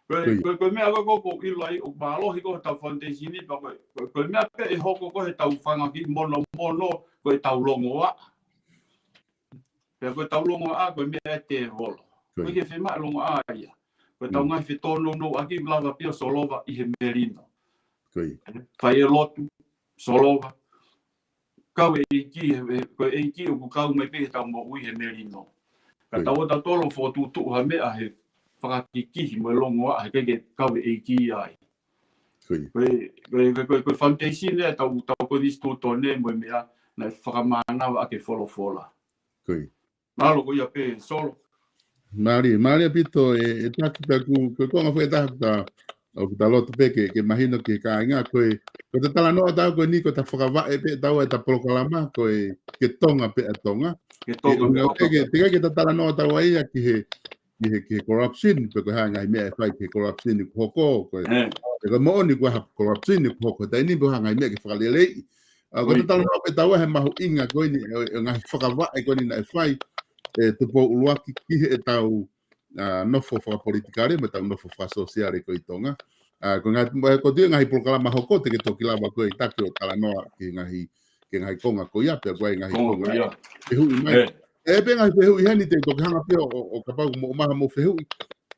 Speaker 1: Koe mea koko ilai o mālohi ko he tau foundation ni pa koe mea pe e hoko ko he tau whangaki mono ko he tau longo a. Pea koe tau longo a koe mea e te holo. Koe ke whema longo a ia. Koe tau ngai whetono no aki lava pia solova I he merino. Whai e lotu, solova. Kau e iki, koe e iki o kau mai pe he tau mo ui he merino. Ka tau o tau tolo whotutu ha mea he whakakikihi mo longo a ke kau e ki ai. Koe foundation ne tau ko distu tone mo mea na whakamana a ke wholofola. Malo ko ia pe solo.
Speaker 2: Mari apito e taki taku koe konga whae tahata o ta loto pe ke mahino ke kāinga koe te tala noa tau koe ni ko ta whakawae pe tau e ta polokalama koe ke tonga pe a tonga. Ke kai ke ta tala noa tau ai ki he corruption pe ko hanga me fai ke corruption ko hoko ko Ko mo ni ko ha corruption ni ko ta ni bo hanga me ke whakalelei. Ko ta tala no pe tawa he mahu inga ko ni ngai whakawa ko ni na fai te po uluaki ki e tau nofo whakapolitikare me tau nofo whasosiare ko i tonga. Ko ngai ko tia ngai proklama hoko te ke toki lava ko i take o tala noa ki ngai konga ko ia pe ko ngai konga. E hui mai. E pe ngai pe hui hani te toki hanga pe o kapau mo maha mo fe hui.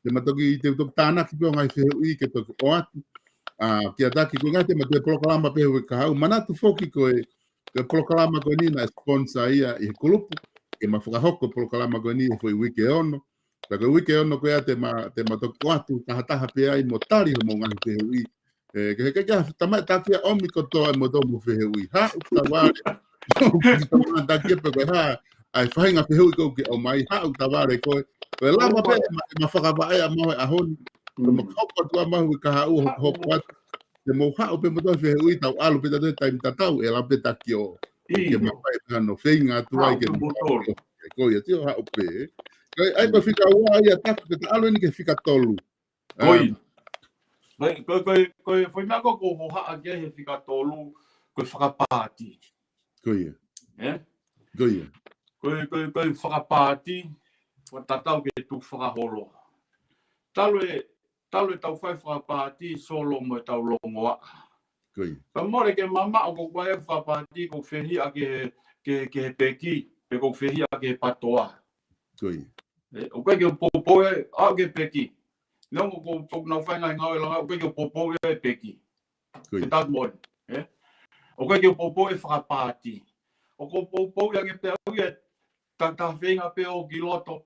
Speaker 2: Te matoki te toki tāna ki pe o ngai fe hui ke toki o atu. Ki ataki ko ngai te ma te proklama pe hui ka hau. Manatu foki ko e proklama ko ni na sponsor ia i kulupu. Ke ma whakahoko proklama ko ni e foi wike ono. Ta ko wike ono ko ia te ma toki o atu tahataha pe ai mo tari mo ngai fe hui. Ke tamai takia omi ko toa mo domo fe hui. Ha utaware. Ki tamai takia pe ko ha ai whainga pe hui ko ke o mai ha utaware ko. Ko e lama pe ma whakawai a maho e ahoni. Ko ma kaupa tua mahu ka hau hoko atu. Te mo hao pe mo toa fe hui tau alu pe tatu taimi tatau e la pe takio. Ke ma whai ngano whainga atu ai ke ko ia tio hao pe. Ai pa fika ua ia taku ke ta alu ni ke fika tolu.
Speaker 1: Koi. Koi foi na ko ho ha ke he fika tolu ko whakapāti.
Speaker 2: Koi.
Speaker 1: Eh?
Speaker 2: Koi.
Speaker 1: Koi whakapāti wa tatau ke tu whakaholo. Talo tau whai whakapāti solo mo tau longoa.
Speaker 2: Koi.
Speaker 1: Pa more ke mama o ko whai whakapāti ko whehi a ke he peki, pe ko whehi a ke patoa.
Speaker 2: Koi.
Speaker 1: O kai ke popoe a ke peki. Não ko na whai ngai ngau langa o kai ke popoe e peki.
Speaker 2: Koi.
Speaker 1: Ke mon. O kai ke popoe whakapāti. O ko popoe a ke pe au e ta whenga pe o kiloto.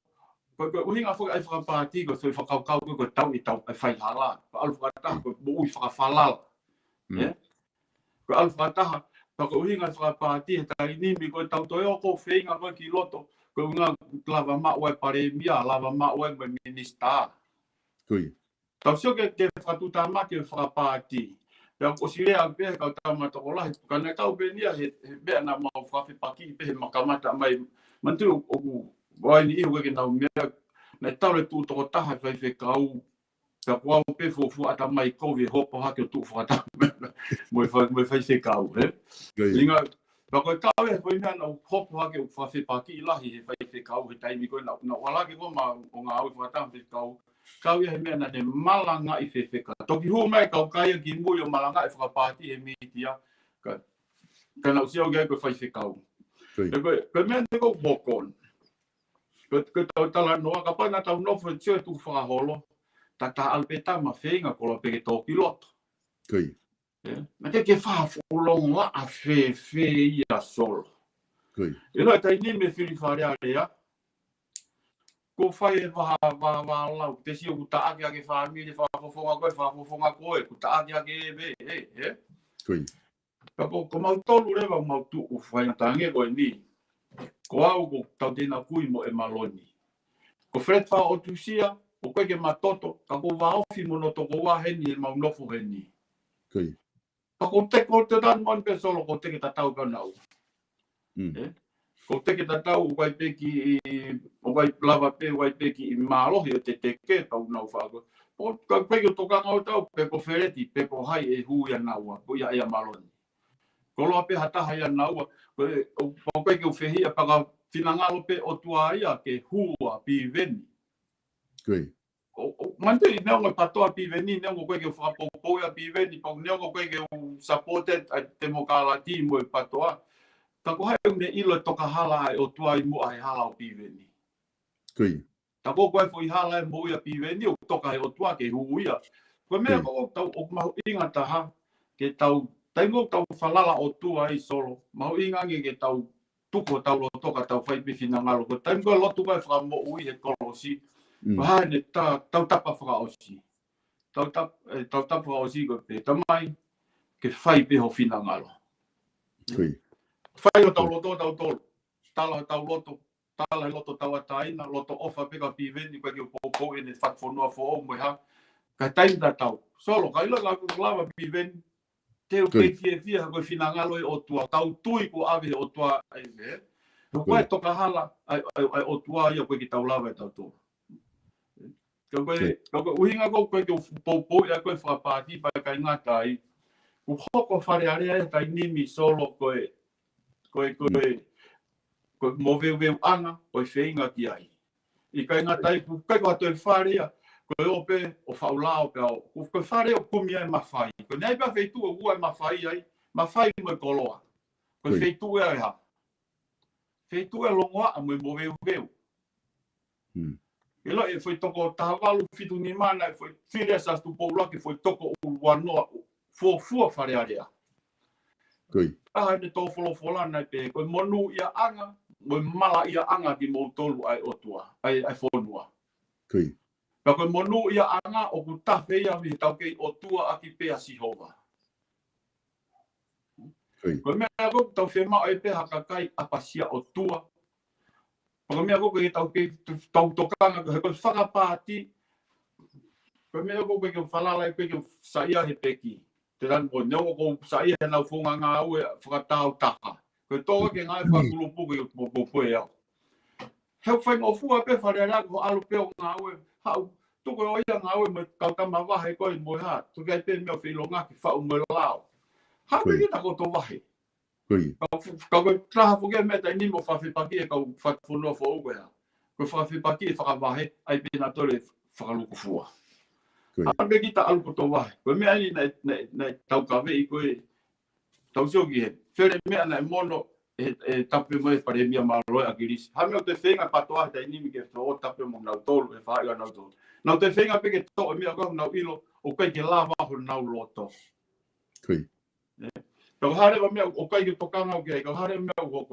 Speaker 1: Ko uhinga ai whakapāti ko soi whakaukau ko tau i tau ai whaihala. Ko alu whakataha ko ui whakawhalala. Ko alu whakataha ko uhinga whakapāti he tai nimi ko tau toi o ko whenga ko kiloto. Ko unga lava maua paremia, lava maua minista.
Speaker 2: Koi.
Speaker 1: Tau sio ke whakatuta maki whakapāti. Pea ko sirea pe ka tamata ko lahi. Ka nei tau pe nia he bea na mau whawhipaki pe he makamata mai. Mantu o wai ni iho ke nau mea. Nei tau le tūtoko taha whai whekau. Pea kua o pe fufu ata mai kovi hopo hake o tū whakataha. Moi whai whekau. Inga, pea koe tau e koe mea nau hopo hake o whawhipaki lahi he whai whekau. He taimi koe nau walake ko ma o ngā au whakataha whekau. Kau ia he mea na ne malanga I whewheka. Toki hu mai kau kaia ki mui o malanga I whakapāti he mitia. Ka nau siau gai koe whai whekau. Koe mea te kou hokon. Koe tau tala noa, ka pana tau nofo e tio e tu whakaholo. Ta alpeta ma whenga kola peke tōki loto.
Speaker 2: Koi.
Speaker 1: Ma te ke whawholonga a whewhe ia solo.
Speaker 2: Koi.
Speaker 1: E noi tai ni me whiri wharea rea. Ko whai e waha lau. Te si o kuta ake ake whamiri, whafofonga koe, kuta ake ake e.
Speaker 2: Koi.
Speaker 1: Ka ko mau tolu rewa mau tu u whaintange koe ni. Ko au ko tau tēnā kui mo e maloni. Ko Fred wha o tusia, o koe ke matoto, ka ko waofi mono toko wā heni e mau nofo heni.
Speaker 2: Koi.
Speaker 1: Pa ko te dan mon pe solo ko te ke tatau ka nau. Ko te ke tatau o kai peki o kai lava pe o kai peki I mālohi o te teke tau nau whāko. Po kai peki o toka ngau tau pe ko whereti, pe ko hai e hu ia naua, ko ia ia maloni. Ko loa pe hataha ia naua, ko peki o whehia paka whinangalo pe o tua ia ke hua pi veni.
Speaker 2: Koi.
Speaker 1: Mantu I neongo patoa pi veni, neongo koe ke whakapopo ia pi veni, pa neongo koe ke supported te mokala ti mo I patoa. Ta ko hai me ilo toka hala ai o tua I mua ai hala o pi veni.
Speaker 2: Koi.
Speaker 1: Ta ko koe fo I hala e mo ia pi veni o toka ai o tua ke hu ia. Ko mea ko tau o mahu inga taha ke tau taingo tau whalala o tua I solo. Mahu inga nge ke tau tuko tau lo toka tau whai pihina ngalo. Ko taingo lotu kai whakamo ui he kolosi. Wahai ne tau tapa whakaosi. Tau tapa whakaosi ko pe tamai ke whai piho whina ngalo.
Speaker 2: Koi.
Speaker 1: Whai o tau loto tau tolu. Tala tau loto. Tala loto tau ataina. Loto ofa peka pi veni. Koe ki popo ene whakfonua fo o mwe ha. Kai taina tau. Solo kai ilo lava pi veni. Teo kei fia koe whina ngalo o tua. Tau tui ko awe o tua. Koe toka hala. Ai o tua ia koe ki tau lava e tau tolu. Ko uhinga ko ko popo ya ko fa party pa kai ngatai. Ku hoko fare area kai nimi solo ko move anga o feinga ki ai. I kai ngatai ku kai ko to fare ya ko ope o faulao pe o ko fare o kumia mafai. Ko nei pa feitu o ua mafai ai. Mafai mo koloa. Ko feitu e ha. Feitu e longoa a mo move. Ela e foi toko tavalu fitu ni mana foi filha sa tu poula que foi toko o wanoa fo fare area.
Speaker 2: Koi.
Speaker 1: Ne to fola na pe ko monu ia anga, mo mala ia anga ki mo tolu ai otua, ai fonua.
Speaker 2: Koi.
Speaker 1: Ka ko monu ia anga o ku tafe ia vi tau ke otua aki pe asihova.
Speaker 2: Koi.
Speaker 1: Ko me ko tau fe ma ai pe hakakai apasia otua. Ko me ko tau ke tau tokanga ko whakapāti. Ko me ko ke falala ke saia he peki. Te ran ko no ko saia na funga nga au whakatau taka. Ko toa ke ngai whakulupu ke popo e au. Heu whai mo fua pe whare ra ko alu peo nga au hau. Tuko o ia nga au me kautama wahe ko i moe ha. Tukai pe mea whilonga ki whau me lao. Hau me kita ko to wahe. Ka ko traha fuge me tai nimo whawhipaki e ka whakawhunua fo uwe ha. Ko whawhipaki e whakawahe ai pēna tole whakaluku fua. Ame kita aluku to wahe. Ko mea ni na tau kawe i koe tau sioki he. Where mea na mono e tape mo e pare mia maroi a kirisi. Hame o te whenga patoa tai nimi ke o tape mo nau tolu e whaega nau tolu. Nau te whenga peke to e mea koe nau ilo o kai ke la waho nau loto.
Speaker 2: Koi.
Speaker 1: Ka hare wa mea o kai ke tokanga o kei, ka hare mea o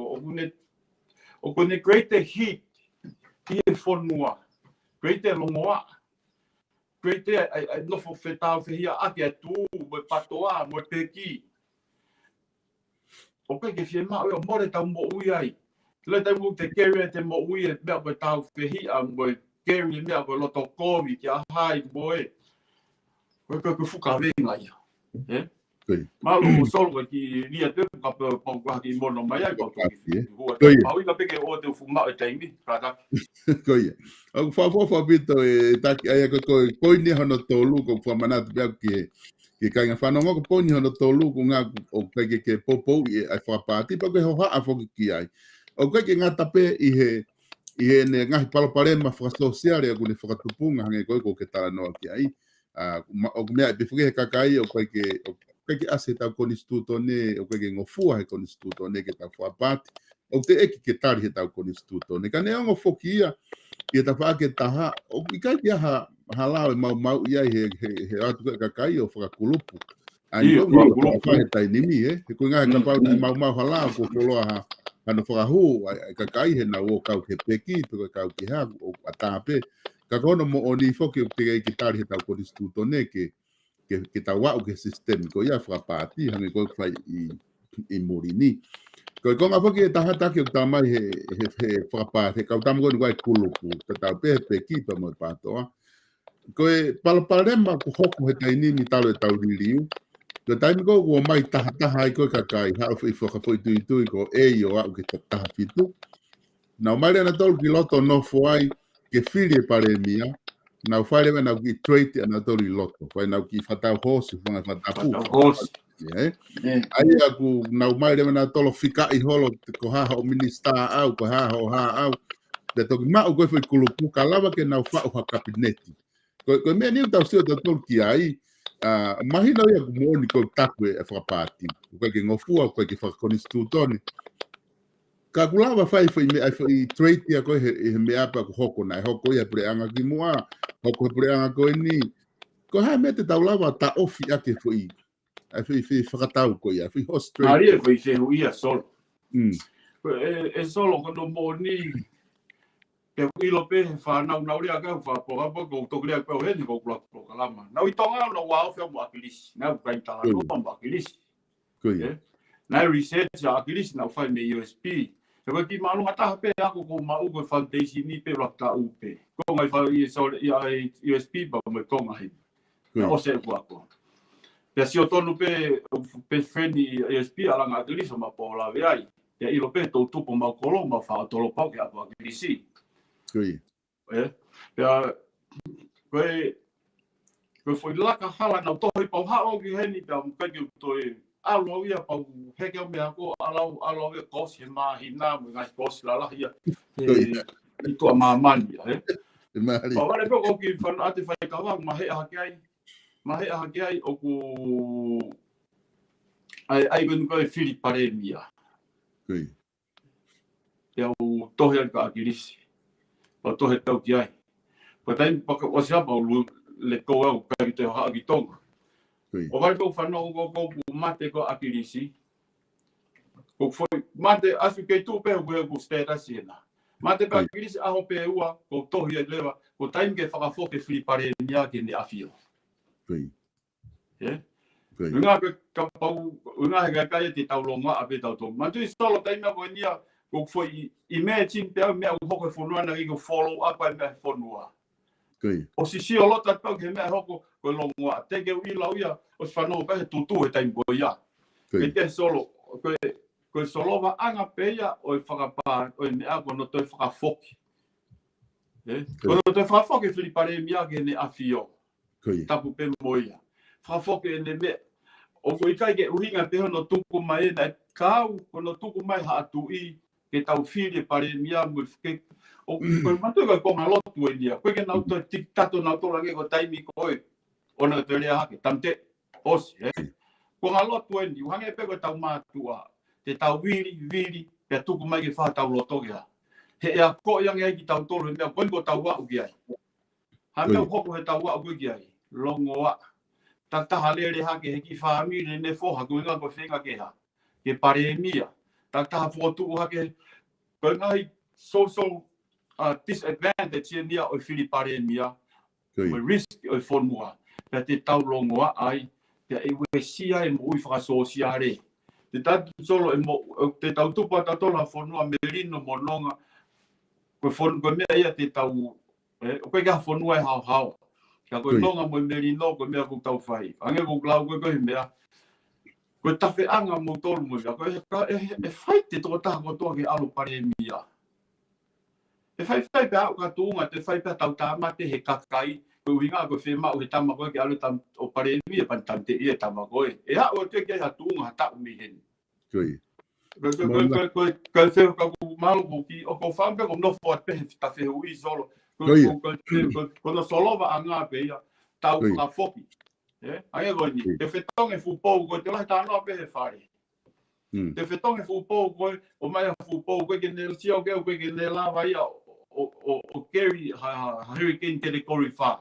Speaker 1: kone greater heat i e whonua, greater longoa, greater ai nofo whetau whihia ake a tū, mo patoa, mo peki. O kai ke whie mao o more tau mo ui ai. Le tau mo te carrier te mo ui e mea mo tau whihia, mo carrier mea mo loto kovi, ki a hai mo e. Koe whukawenga ia. Malo solo ki lia te ka pe ko ki mono mai ai ko ki. Au ina peke o te fuma e taimi kata.
Speaker 2: Koi. Au fa bito e taki ai ko ni hono tolu ko fa manat be ki ka nga fa no ko poni hono tolu ko nga o ke popo e fa pati pa ko ha a fo ki ai. O ka ke nga tape i he ne nga palo pare ma fa social e ko ne fa tupunga nge ko ke tala no ki ai. O me be fuge ka kai o ke ase tau konistuto ne o ke ngofua he konistuto ne ke tau whapati o te eki ke tari he tau konistuto ne ka ne ongo fokia i ta wha ke taha o i kai kia ha lao e mau ia he atu ka kai o whakakulupu ai o wha he tai nimi he koe ngahe ka pau mau halao ko koloa ha ano whakahu ka kai he na o kau ke peki pe kau ke ha o atape ka kono mo o ni foki o te eki tari he tau konistuto ne ke tawa o ke sistem ko ia frapati hange ko fai i morini ko nga foki taha taki o tamai he frapati ka tamu ko ngoi kulupu ta pe ki pa mo pato ko palparema ko hoku he taini mi talo e tau riliu ko taimi ko mai taha ko kakai ha foi foi tu ko e yo a ke taha fitu na mai na tol piloto no foi ke fili pare mia na whaere na ki trade ana tori loto whai na ki whatau hosi whanga whatapu ai aku na mai na tolo fika i holo ko haha o minister au ko haha o ha au te toki ma o ko foi kulupu kalava ke na wha o kabineti ko me ni tau sio tol ki ai mahina ia ku moni ko takwe e whapati ko ke ngofua ko ke whakonistutoni ka kulava fai me ai trade ia ko he me apa ko hoko na hoko ia pre anga ki mua hoko pre anga ko ni ko ha me te taulava ta ofi ake foi ai foi whakatau ko ia foi host trade
Speaker 1: Ari e foi se ia solo e solo quando moni ke ilo pe fa na ria ka fa po to ria ko he ni ko kalama na i tonga no wa ofia mo akilis na ka tala no mo akilis
Speaker 2: ko ia
Speaker 1: na research akilis na fa me USP. Ko ki malu ata pe ako ko mau ko foundation ni pe rata upe. Ko mai fa i so USP ba mo ko mai. O se ko. Pe si o tonu pe friend USP ala nga tuli so ma po la ve ai. Ya i lo pe to tu po ma kolo ma fa to lo pa ke ako akilisi.
Speaker 2: Koi.
Speaker 1: Pe Koe foi laka hala na tohi pau hao ki heni pia mpeke toi alo ia pau heke o mea ko alo ia kosi he mahina mo ngai kosi la lahia i tua mamani pau wale poko ki whanu ate whai kawang mahe hake ai o ku ai gonu koe whiri pare mia ia u tohi ai ka akirisi pau tohi tau ki ai pau taimi paka wasiapa o lu le koe au kai te haa ki tonga. O vai ko whanau ko mate ko akirisi. Ko foi mate asu kei tu pe ko status ina. Mate pa akirisi aho pe ua ko tohi e lewa ko taimi ke whakafoke whipare nia ke ne afio. Unga ka pau unga he kai te taulonga a pe tau tō. Mantu i solo taimi ko nia ko foi imagine pe me o hoko fonua na ko follow up ai me fonua. O si o lota pau ke mea hoko ko longoa te ke ui lau ia o si whanau pehe tutu he taimpo ia. Ke te solo, koe solo wa anga peia o i whakapā, o i mea kono toi whakafoki. Kono toi whakafoki whiripare mia ke ne awhio. Tapu pe moia. Whakafoki e ne mea. O ko i kai ke uhinga peho no tuku mai e na kau, kono tuku mai ha atu i ke tau whiri pare mia mo ke o koe matu koe konga lotu e nia. Koe ke nau toi tik tato nau tola ke ko taimi koe. Ona te rea hake, tamte osi. Konga lotu e nia. Uhange pe koe tau mātua. Te tau viri, pe tuku mai ke wha tau loto kia. He ea ko iange ai ki tau tolu he mea koe ko tau wau ki ai. Ha mea hoko he tau wau ki ai. Longo wa. Tak taha lere hake he ki whaamire ne foha koe ngā koe whenga ke ha. Ke pare mia. Tak taha whotu hake koe ngai social disadvantage e nia o whiripare mia. O risk o whonua. Pea te tau longoa ai. Pea e ue sia e mo ui whakasosia re. Te tatu solo e mo, te tau tupa tatola whonua merino mo nonga. Koe mea ia te tau, o koe ka whonua e hao. Ka koe nonga mo merino, koe mea kou tau whai. Ange kou klau koe mea. Koe tawhi anga mo tolu mo mea. Koe e whai te tō taha kotoa ke alo pare mia. E whai pe au katunga, te whai pe tau tāmate he kakai. Koe uhinga koe whemau he tama koe ke alo o pare mia pan tam te ia tama koe. E hao te kia hatunga ha tau mi hen. Koe wheo ka ku malu ki o kou whampe ko nofo at pehe ta wheo i solo. Kono solova a ngā pe ia tau ka whoki. Ange koe ni, te whetonge whupou koe te lahi tānoa pehe whare. Te whetonge whupou koe, o mai a whupou koe ke ne siau keo koe ke ne lawa ia o Kerry Hurricane Category 5.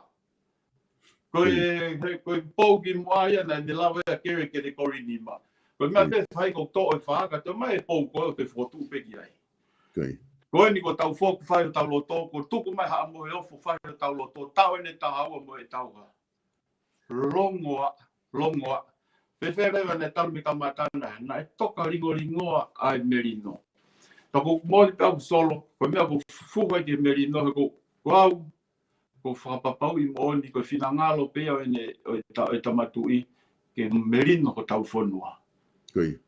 Speaker 1: Koe pou ki mua ia na ne lawa ia Kerry Category 5. Koe mea pe whai ko tō e whaaka, te mai e pou koe o te whotu peki ai. Koe ni ko tau whoku whai o tau loto, ko tuku mai haa mo e ofu whai o tau loto, tau ene taha ua mo e tau ha. Longoa. Pewherewa ne taumi ka matana, na e toka ringoa ai merino. Tako mōli pe au solo, koe mea ko fuhai ke merino, he ko au, ko whakapapau i mōni, ko whina ngalo pea o e tamatui, ke merino ko tau whonua.
Speaker 2: Koe.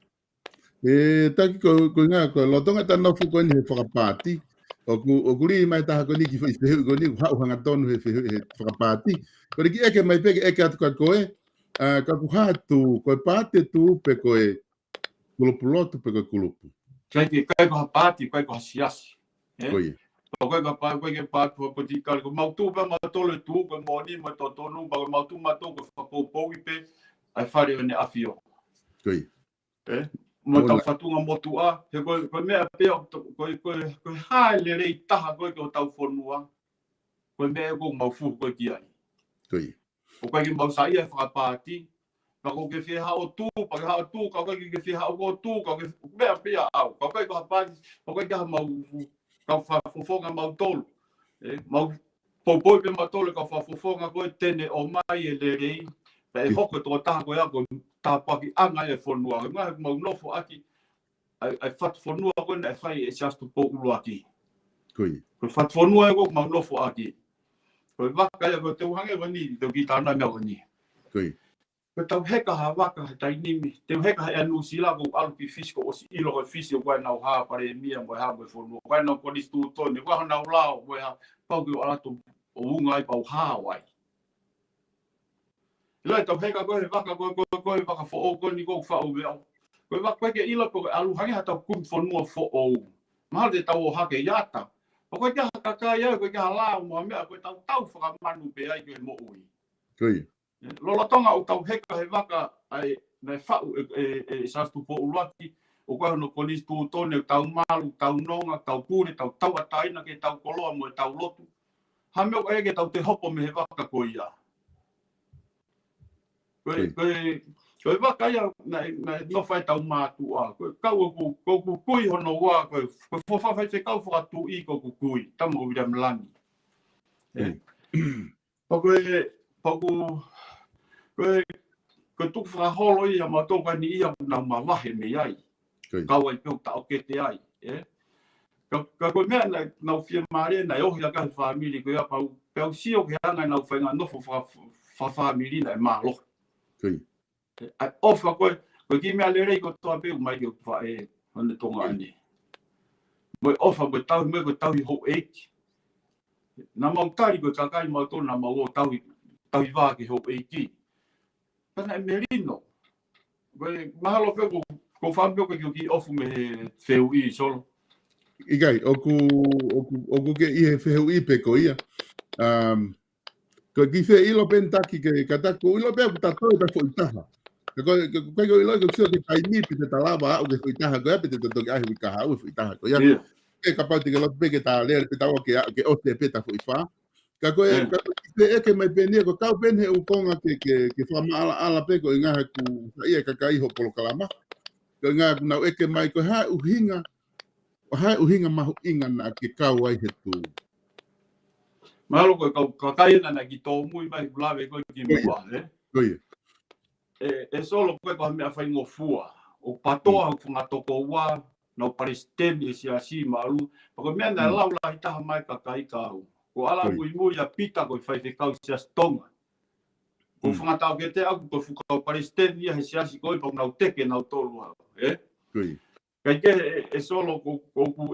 Speaker 2: Taki ko ngā, ko lotonga tana whuko ni he whakapāti, o kuri mai taha ko ni ki whaiwhehu, ko ni hau hanga tonu he whakapāti, ko ki eke mai peke eke atu ka koe, ka ku hatu, koe pāte tu pe koe kulupulotu pe koe kulupu.
Speaker 1: Kai ko hapāti, kai ko hasiasi. Koe. Koe ka pāti, koe ke pāti, ko tikari, ko mautu pe matole tu, ko mōni mo to tonu, ko mautu mato, ko whakopou i pe, ai whare o ne awhio.
Speaker 2: Koe.
Speaker 1: Mo tau whatunga motu a, he koe mea pea, koe hae le rei taha koe ke o tau whonua, koe mea e kou maufuhu koe ki ai.
Speaker 2: Koe.
Speaker 1: O koe ki mausai e whakapāti, ka koe ke whia o tū, pa ke hao tū, ka koe ke whia o tū, ka koe mea pea au, ka koe ka hapāti, ka koe ka mau, ka whafofonga mau tolu. Mau poupoi pe mau tolu ka whafofonga koe tene o mai e le rei, e hoko tō taha koe a koe, tā paki anga e whonua. Ngā he mau nofo aki, ai whatu whonua koe na e whai e siastu pōkulu aki.
Speaker 2: Koe.
Speaker 1: Koe whatu whonua e koe mau nofo aki. Koe waka e koe te uhange koe ni, te ki tāna mea koe ni.
Speaker 2: Koe.
Speaker 1: Koe tau heka ha waka he tainimi, te heka he anu sila koe alu ki fisko o si ilo koe fisi o koe nau haa pare e mia moe haa moe whonua. Koe nau koni stu tone, koe ha nau lao moe haa pau ki o alato o unga i pau haa wai. Lai tau heka koe waka koe waka fo o koe ni koe wha o veo. Koe waka koe ke ila koe alu hangi hatau kum whanua fo o. Mahal te tau o hake iata. Pa koe kia haka ia koe kia halao mua mea koe tau whakamanu pe ai koe mo ui.
Speaker 2: Koe.
Speaker 1: Lola tonga o tau heka he waka ai nei whau e sastu po uruaki. O koe hono polis tu tone tau malu, tau nonga, tau kune, tau ataina ke tau koloa mo e tau lotu. Ha meo ege tau te hopo me he waka koe ia. Koe waka ia no whai tau mātua. Koe kau o kui hono wā, koe whawhawhai te kau whakatu i ko kui. Tamo o William Lani. Koe tuku whakaholo ia ma tōka ni ia na mawahe me ai. Kau ai peo tau ke te ai. Ka koe mea nau whia maare na ohi a kahi whamiri koe a pau sio ke hanga nau whainga nofo whamiri na e mālo. Ai ofa koe ki mea lerei ko toa peo mai ke upa e hane tonga ane. Moe ofa koe tau me koe tau i ho eiki. Na mau tari koe kakai mau tōna mau o tau i wā ke ho eiki. Pana e merino. Koe mahalo peo ko whampeo koe ki ofu me he wheu i solo.
Speaker 2: Ikai, oku ke i he wheu i pe ko ia. Ko ki whea ilo pentaki ke katako, ilo pea ku tatoi ta fo itaha. Koe ko ilo ko sio te taimi pe te talawa au ke fo itaha koe pe te toki ahi wika hau fo itaha koe ia. Ke kapau te ke lotu pe ke ta lea pe tawa ke ote pe ta fo iwha. Ka koe eke mai penia ko kau pen he ukonga ke whama ala pe ko ingahe ku ia kakai ho polo kalama. Ko ingahe ku nau eke mai ko hai uhinga mahu inga na ke kau ai he tu.
Speaker 1: Mahalo koe kakai na ki tō mui mai ulawe koe ki mua.
Speaker 2: Koe.
Speaker 1: E solo koe ko mea whai ngofua. O patoa hau whangatoko wā, nau Palestine e si maru. Pako mea na laula i taha mai kakai ka au. Ko ala mui a pita koe whai whekau si astonga. Ko whangatau ke te aku koe whukau Palestine ia he siasi koe pako nau teke nau tolu hau.
Speaker 2: Koe.
Speaker 1: Kai ke e solo ko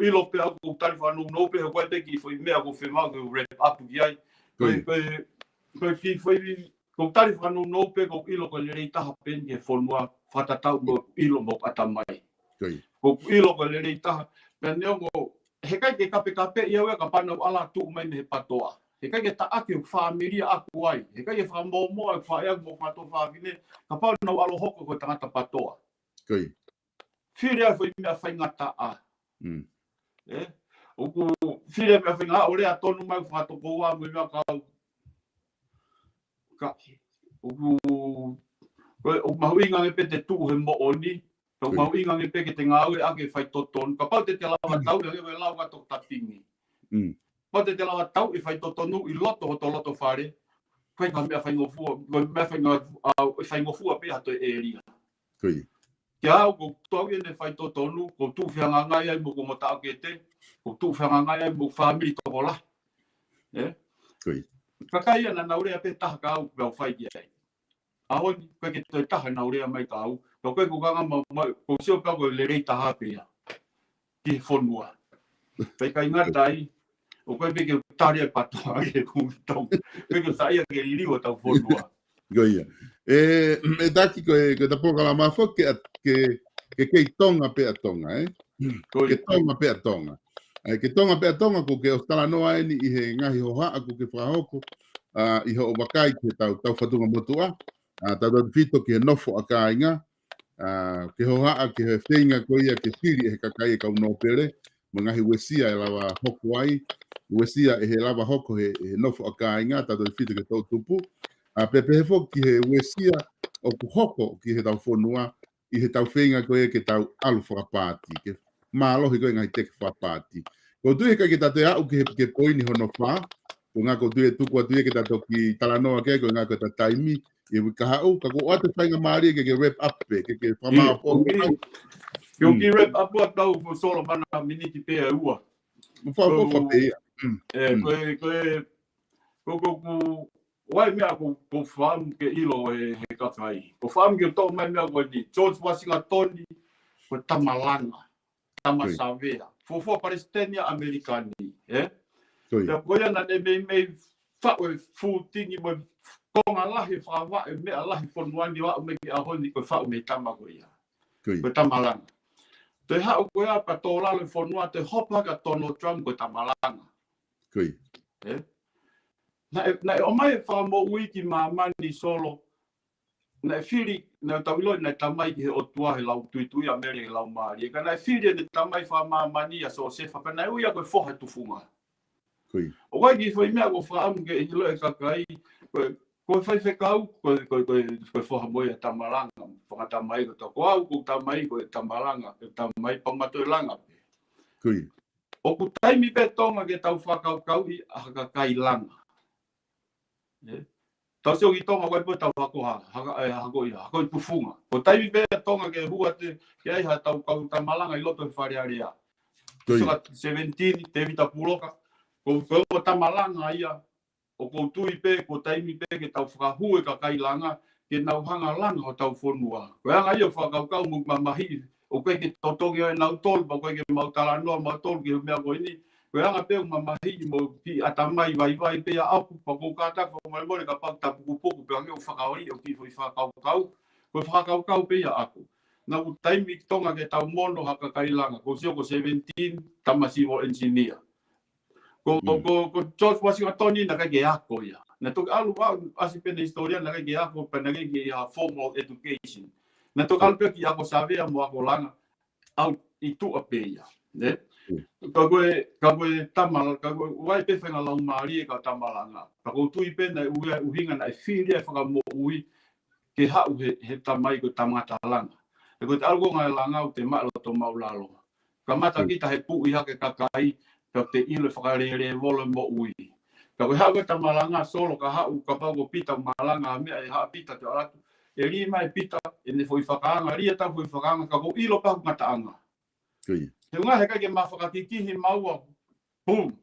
Speaker 1: ilo pe aku ko tari whanu no pe koe teki foi mea ko whemau ko wrap up ki ai. Koe ki foi ko tari whanu no pe ko ilo ko le rei taha pen ke whanua whatatau mo ilo mo atamai. Ko ilo ko le rei taha. Pea neongo he kai ke kape ia wea ka panau ala tu mai me he patoa. He kai ke ta ake o whaamiria aku ai. He kai ke whamomoa e whaeak mo whato whaavine. Ka panau alo hoko ko tangata patoa.
Speaker 2: Koe.
Speaker 1: Whirea foi mea whaingata a. Oku whirea mea whainga o rea tonu mai whatoko wā mui mea kau. Oku mahu inga nge pe te tuu he mo oni. Oku mahu inga nge pe ke te ngāue ake whai totonu. Ka pau te lawa tau e hewe lau gato tapingi. Pau te lawa tau e whai totonu i loto loto whare. Koe ka mea whaingofua pe hato e ria.
Speaker 2: Koe.
Speaker 1: Kia au ko tau e ne whai totonu, ko tū whianga ngai ai mo ko mata ake te, ko tū whianga ngai ai mo whamiri toko la.
Speaker 2: Koe.
Speaker 1: Kakai ana naurea pe taha ka au pēo whai ki ai. Ahoni, koe ke toi taha naurea mai ka au, ko koe ko kanga ko sio pēo koe le rei taha pēa. Ki whonua. Pei kai ngata ai, o koe peke tari ai patoa ke kumitong. Peke sai ake iriwa tau whonua.
Speaker 2: Goia. E taki koe ta poka la mafo ke tonga pe atonga, Ke tonga pe atonga. Ke tonga pe atonga ko ke ostala noa eni i he ngahi hoha ko ke whahoko i ho wakai ke tau whatunga motua. Tau fito ke nofo a ka inga. Ke hoha ke he whenga ko ia ke whiri e he kakai e kau no pere. Mo ngahi wesia e lawa hoko ai. Wesia e he lawa hoko he nofo a ka inga. Tau fito ke tau tupu. Pepe he fo ki he wesia o ku hoko ki he tau whonua i he tau whenga koe ke tau alu whakapāti. Ke mālohi koe ngai teke whakapāti. Ko tui he kai ke tate au ke poini hono whā. Ko ngā ko tui e tuku a tui ke tato ki talanoa ke ko ngā ko ta taimi. I wika hau, ka ko ate whainga maari ke wrap up pe. Ke whamao po.
Speaker 1: Yo ki wrap up a tau fo solo mana miniti pe e ua.
Speaker 2: Mwha pe ia.
Speaker 1: Koe wai mea ko whaam ke ilo he kakai. Ko whaam ke tau mai mea koe ni George Washington ko tamalanga, tamasavea. Fofo Palestine Amerikani. Koe ana ne mei whaue futingi mo konga lahi whawa e mea lahi whonuani wa me ki ahoni koe whau me tama koe ia.
Speaker 2: Kui.
Speaker 1: Koe tamalanga. Te hao koe apa tō lalo whonua te hopa ka tono Trump koe tamalanga.
Speaker 2: Kui.
Speaker 1: Na e o mai wha mo ui ki mamani solo. Na e whiri, na tawiloi na tamai ki he o tua he lau tuitui a meri he lau maari. Ka na e whiri na tamai wha mamani a so sefa. Ka na e ui a koe whoha tufunga.
Speaker 2: Kui.
Speaker 1: O kai ki whai mea ko whaamu ke hilo e kakai. Koe whai whekau, koe whoha moia tamalanga. Whakatamai ko tau. Ko au ko tamai koe tamalanga. Ke tamai pangmatoi langa.
Speaker 2: Kui.
Speaker 1: O ku taimi pe tonga ke tau whakau kau i a kakai langa. Tau seo ki tonga koe po tau hakoha. Hako i pufunga. Ko taimi pe tonga ke hua te ke ai ha tau kau tamalanga i loto i wharearea. Soka 17, te vita puloka. Ko tamalanga ia. O ko tui pe, ko taimi pe ke tau whakahue ka kailanga, ke nau hanga langa o tau whonua. Ko anga ia whakaukau mu mamahi, o koe ke totongi o e nau tolu, pa koe ke mautala noa mau tolu ke humea koe ni. Ko anga pe mamahi mo ki atamai vai pe a apu, pa kou kātaka o mai mole ka pau tapuku poku, pe ange o whakaori o ki fwoi whakaukau, ko whakaukau pe a aku. Na ku taimi tonga ke tau mono haka kailanga, ko sio ko 17, tamasi o engineer. Ko George Washington na kage ako ia. Na to alu asi pena historia na kage ako pena kage formal education. Na to alu ki ako sabe mo ako langa au itu apeia, ne? Ka koe tamal ka wai pe fenga lau mari ka tamalanga. Ka ko tui pena uhinga na filia fanga mo ui ke hau he tamai ko tamata langa. E ko algo ngai langa o te malo to maulalo. Ka mata kita he pu ia ke kakai ka te ile whakarere volo mo ui. Ka koe hau ta malanga solo ka hau ka pau ko pita malanga mea e haa pita te aratu. E ri mai pita e ne foi whakaanga, ria ta foi whakaanga ka ko ilo pau ngataanga. He unga he kai ke mawhakakikihi maua, boom.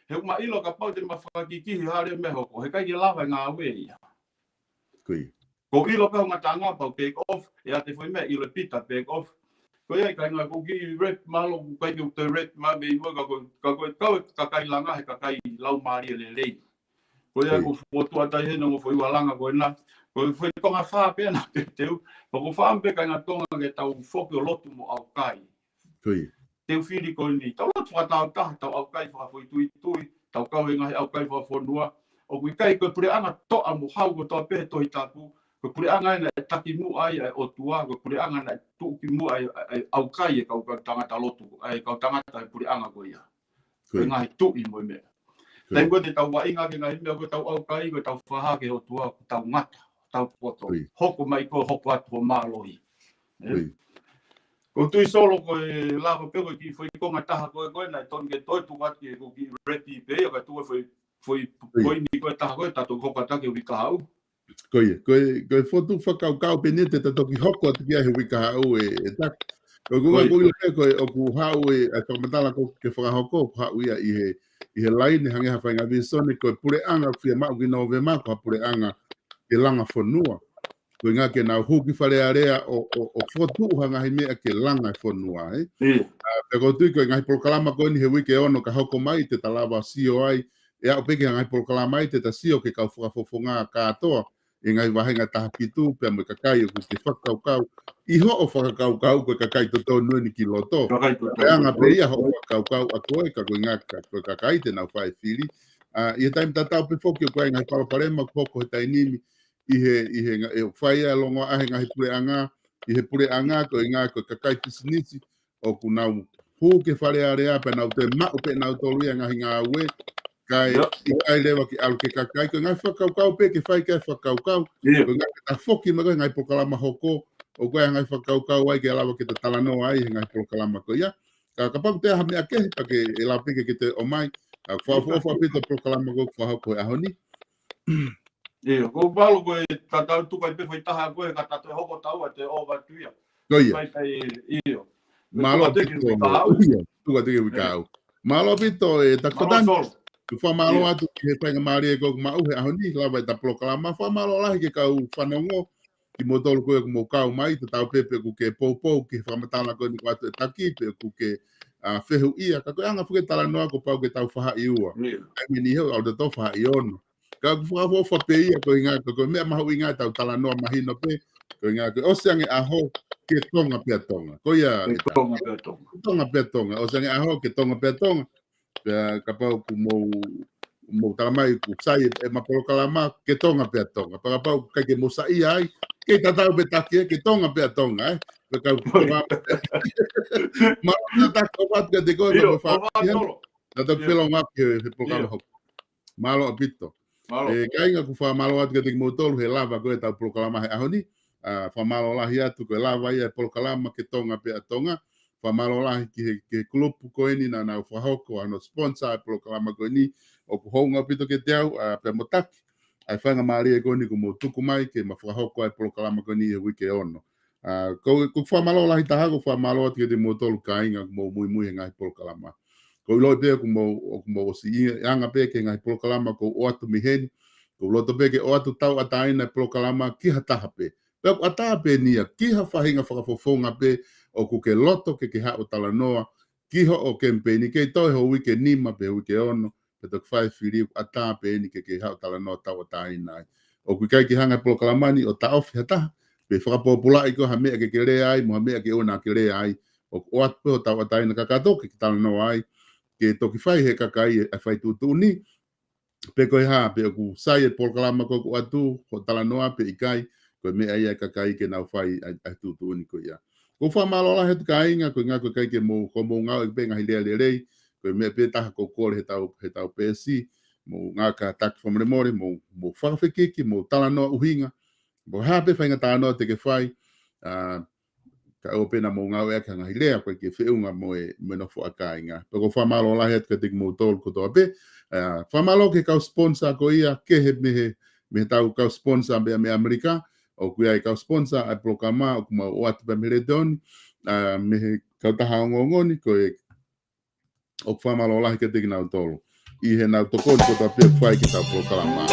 Speaker 1: He uma ilo ka pau te mawhakakikihi hare me hoko, he kai ke lawa ngā ue ia. Ko ilo pau ngataanga pau take off, e a te foi mea ilo pita take off. Ko ia kai ngā kuki rep malo kai ke te rep ma me iwa ka kai langa he ka kai lau maari le lei. Ko ia ko fotua tai he no foi walanga ko na ko foi tonga fa pe na te teu ko fa ampe kai ngā tonga ke tau foki o lotu mo au kai. Teu fili ko ni tau lotu fa tau au kai fa foi tui tau kau ngā au kai fa fonua o kui kai ko pure anga to amu hau ko to pe to itapu. Ko pure anga na taki mu ai o tua ko pure anga na tu ki mu ai au kai e kau tangata lotu ai kau tangata pure anga ko ia ko ngai tu i mo me tai ko te tau wa inga ke ngai me ko tau au kai ko tau faha ke o tua ko tau ngata tau poto hoko mai ko hoko atu malohi ko tu solo ko la ko pe ko ki foi ko ngata ko na ton ke toi tu wat ki ko ki repi pe ko tu foi ni ko ta ko ta to ko ta ke wika au
Speaker 2: Koe fotu whakaukau penete ta toki hoko atu kia he wika hau e tak. Koe kunga kuila koe o ku hau e whakamatala ko ke whakahoko hau ia i he laine hange hawhainga visone koe pure anga fia mau ki nove mako ha pure anga ke langa whanua. Koe ngā ke nau huki wharearea o fotu hanga he mea ke langa whanua. Peko tui koe ngahi polokalama koe ni he wike ono ka hoko mai te talawa sio ai e au peke ngahi polokalama ai te ta sio ke kau whakafofonga kātoa. E ngai wahenga taha pitu, pia mo kakai o ke whakaukau. I ho o whakaukau koe kakai to tō nui ni ki loto. Koe anga pe ia ho o whakaukau a koe, ka koe ngaka, koe kakai te nau whae whiri. I he taim tatau pe whoki o koe ngai paraparema koko he tainimi. I he whae a longo ahe ngai pure anga. I he pure anga koe ngā koe kakai pisinisi. O ku nau hu ke whare area pe nau te mao pe nau tolu ia ngahi ngā ue. Kai ai lewa ki alu ke kakai ko ngai whakaukau pe ke whai kai whakaukau ko ngai ta whoki mago ngai pokalama hoko o koe ngai whakaukau ai ke alawa ke te talano ai ngai pokalama ko ia ka pau te hame ake pa ke e la peke ke te o mai ka whawha pita pokalama ko whahoko e ahoni
Speaker 1: ko balo ko tatau tukai pe foi taha ko ka tatau hoko tau te o batuia
Speaker 2: ko ia
Speaker 1: io
Speaker 2: malo pito tuka te wikau malo pito e takotan tu whamalo atu ki he whainga maari e kau mau he ahoni, lawa e ta proklama, whamalo lahi ke kau whanongo, ki motolu koe ku mo kau mai, te tau pepe ku ke poupou, ki whamatala koe ni ko atu e taki, pe ku ke whehu ia, ka koe anga whuke tala noa ko pau ke tau whaha i ua. Ai meni heu, au te tau whaha i ono. Ka fu fa pe ia ko inga ko me ma hu inga tau tala no mahino pe ko inga ko osange aho ke tonga pe tonga. Ko ia tonga pe tonga. Osange aho ke tonga pe tonga. Ka pau ku mo talamai ku sai e ma polo kalama ke tonga pe tonga. Pa pau ka ke mo sai ai ke tatau betaki ke tonga pe tonga ka ma ta ko pat ke de ko ma fa. Na tak pelo ngap ke programa hok. Malo apito. Kainga ku fa malo at ke motor he lava ko ta programa he ahoni. Fa malo la hia tu ko lava ia programa ke tonga pe tonga. Fa malo la ke klub ko ini na fa hoko ano sponsor programa ko ni o ku honga pito ke teu pe motak. Ai fanga mari ko ni ku mo tuku mai ke ma fa hoko ai programa ko ni e wike ono. Ko fa malo la hita ko fa malo at ke motor kainga mo muy ngai programa. Ko lo pe ko mo si anga pe ke ngai programa ko o atu miheni ko lo to pe ke o atu tau ataina programa ki hata hape pe ata pe nia ki ha fahinga fofonga pe o ku ke loto ke ha o tala noa ki ho o kempeni ke to ho wike nima pe wike ono pe to fai firi ata pe ni ke ha o tala noa tau ataina o ku kai ki hanga programa ni o ta off hata pe fra popula iko ha me ke le ai mo me ke ona ke le ai o atu tau ataina ka ka to ke tala noa ai ke toki fai he kakai e fai tutu ni pe ko ha pe ku sai e programa ko atu ko tala noa pe ikai ko me ai kakai ke na fai a tutu ni ko ya ko fa malo la het kai nga ko kai ke mo ko mo nga pe nga le ko me pe ta ko ko he tau pe si mo nga ka tak from memory mo fa fe ki mo tala noa uhinga mo ha pe fai nga tala noa te ke fai ka o pena mo ngau e ka ngai lea ko ke feunga mo no fo akainga ko fa malo la het ka tik mo tol ko to be fa malo ke ka sponsor ko ia ke he me tau ka sponsor be me Amerika o ku ai ka sponsor a programa o kuma o at be me don me ka ta ngoni ko o fa malo la ke tik na tol I he na to ko to pe fai ki ta programa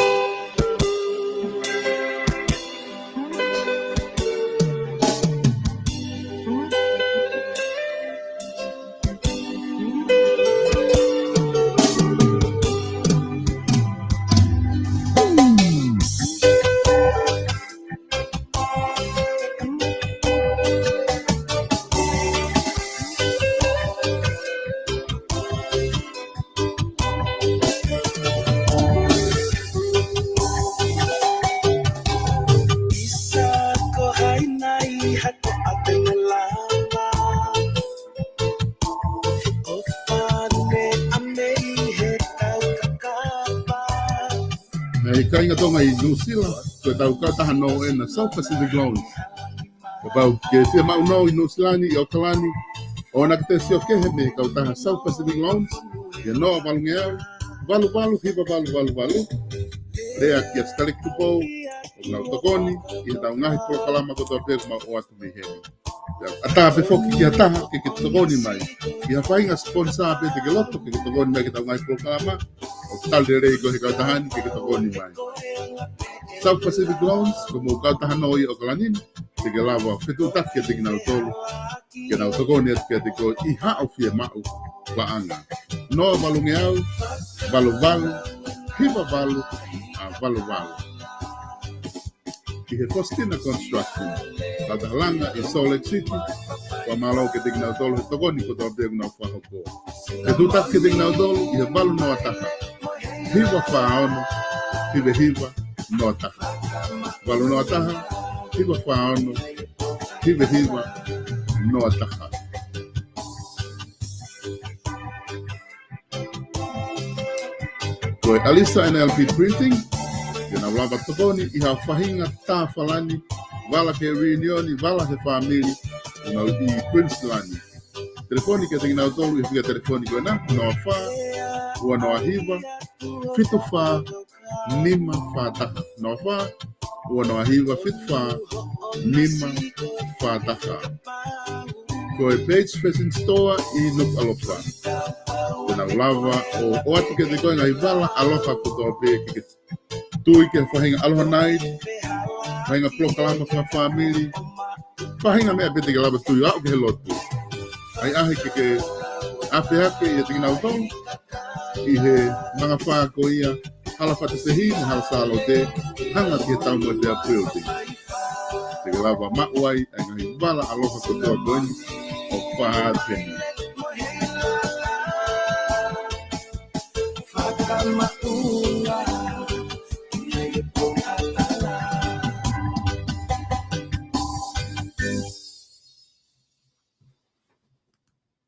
Speaker 2: Kainga tonga I New Zealand ko tau ka taha no e na South Pacific Lounge ka pau ke te mau no I New Zealand I Auckland o na te sio ke he me ka taha South Pacific Lounge ye no valungea valu hiba valu rea ki stalik tupo na tokoni I tau ngahi po kalama ko to pe ma o atu me heni ata pe foki ki ata ke tokoni mai ki ha fainga sponsor pe te loto ke tokoni mai ke tau ngahi po kalama tal de rei ko he ka tahan ke tokoni mai South Pacific Lounge como ka tahan no I Auckland te ke lava fitu tak ke te na tolu ke na tokoni ke te ko I ha o fie mau baanga no valungea valu hiba valu I he Costina Construction Tatalanga I Salt Lake City wa malo ke tigna tolu tokoni ko to pe na fa ko e tu tak ke tigna tolu I he valu no ataka hiba faono hiba no ataka valu no ataka hiba faono hiba no ataka ko Alisa NLP Printing na lava tokoni I ha fahinga ta falani vala ke reunioni vala he family na I Queensland telefoni ke tingna tolu I telefoni ko na no fa o no hiva fitu fa nima fa ta no fa o no hiva fitu fa nima fa ta ko page fashion store I no alofa na lava o atu ke te ko ngai vala alofa ko to pe ke tui ke fahinga aloha night fahinga proclama fa family fahinga me pete ke lava tui au ke lotu ai ahi ke ape hake I tingna utong I he mga wha ko ia ala whatapehi na hala salo te, hanga kia tau mo te april te. Te lava mauai, e ngai wala aloha kotoa koini, o whaha teni.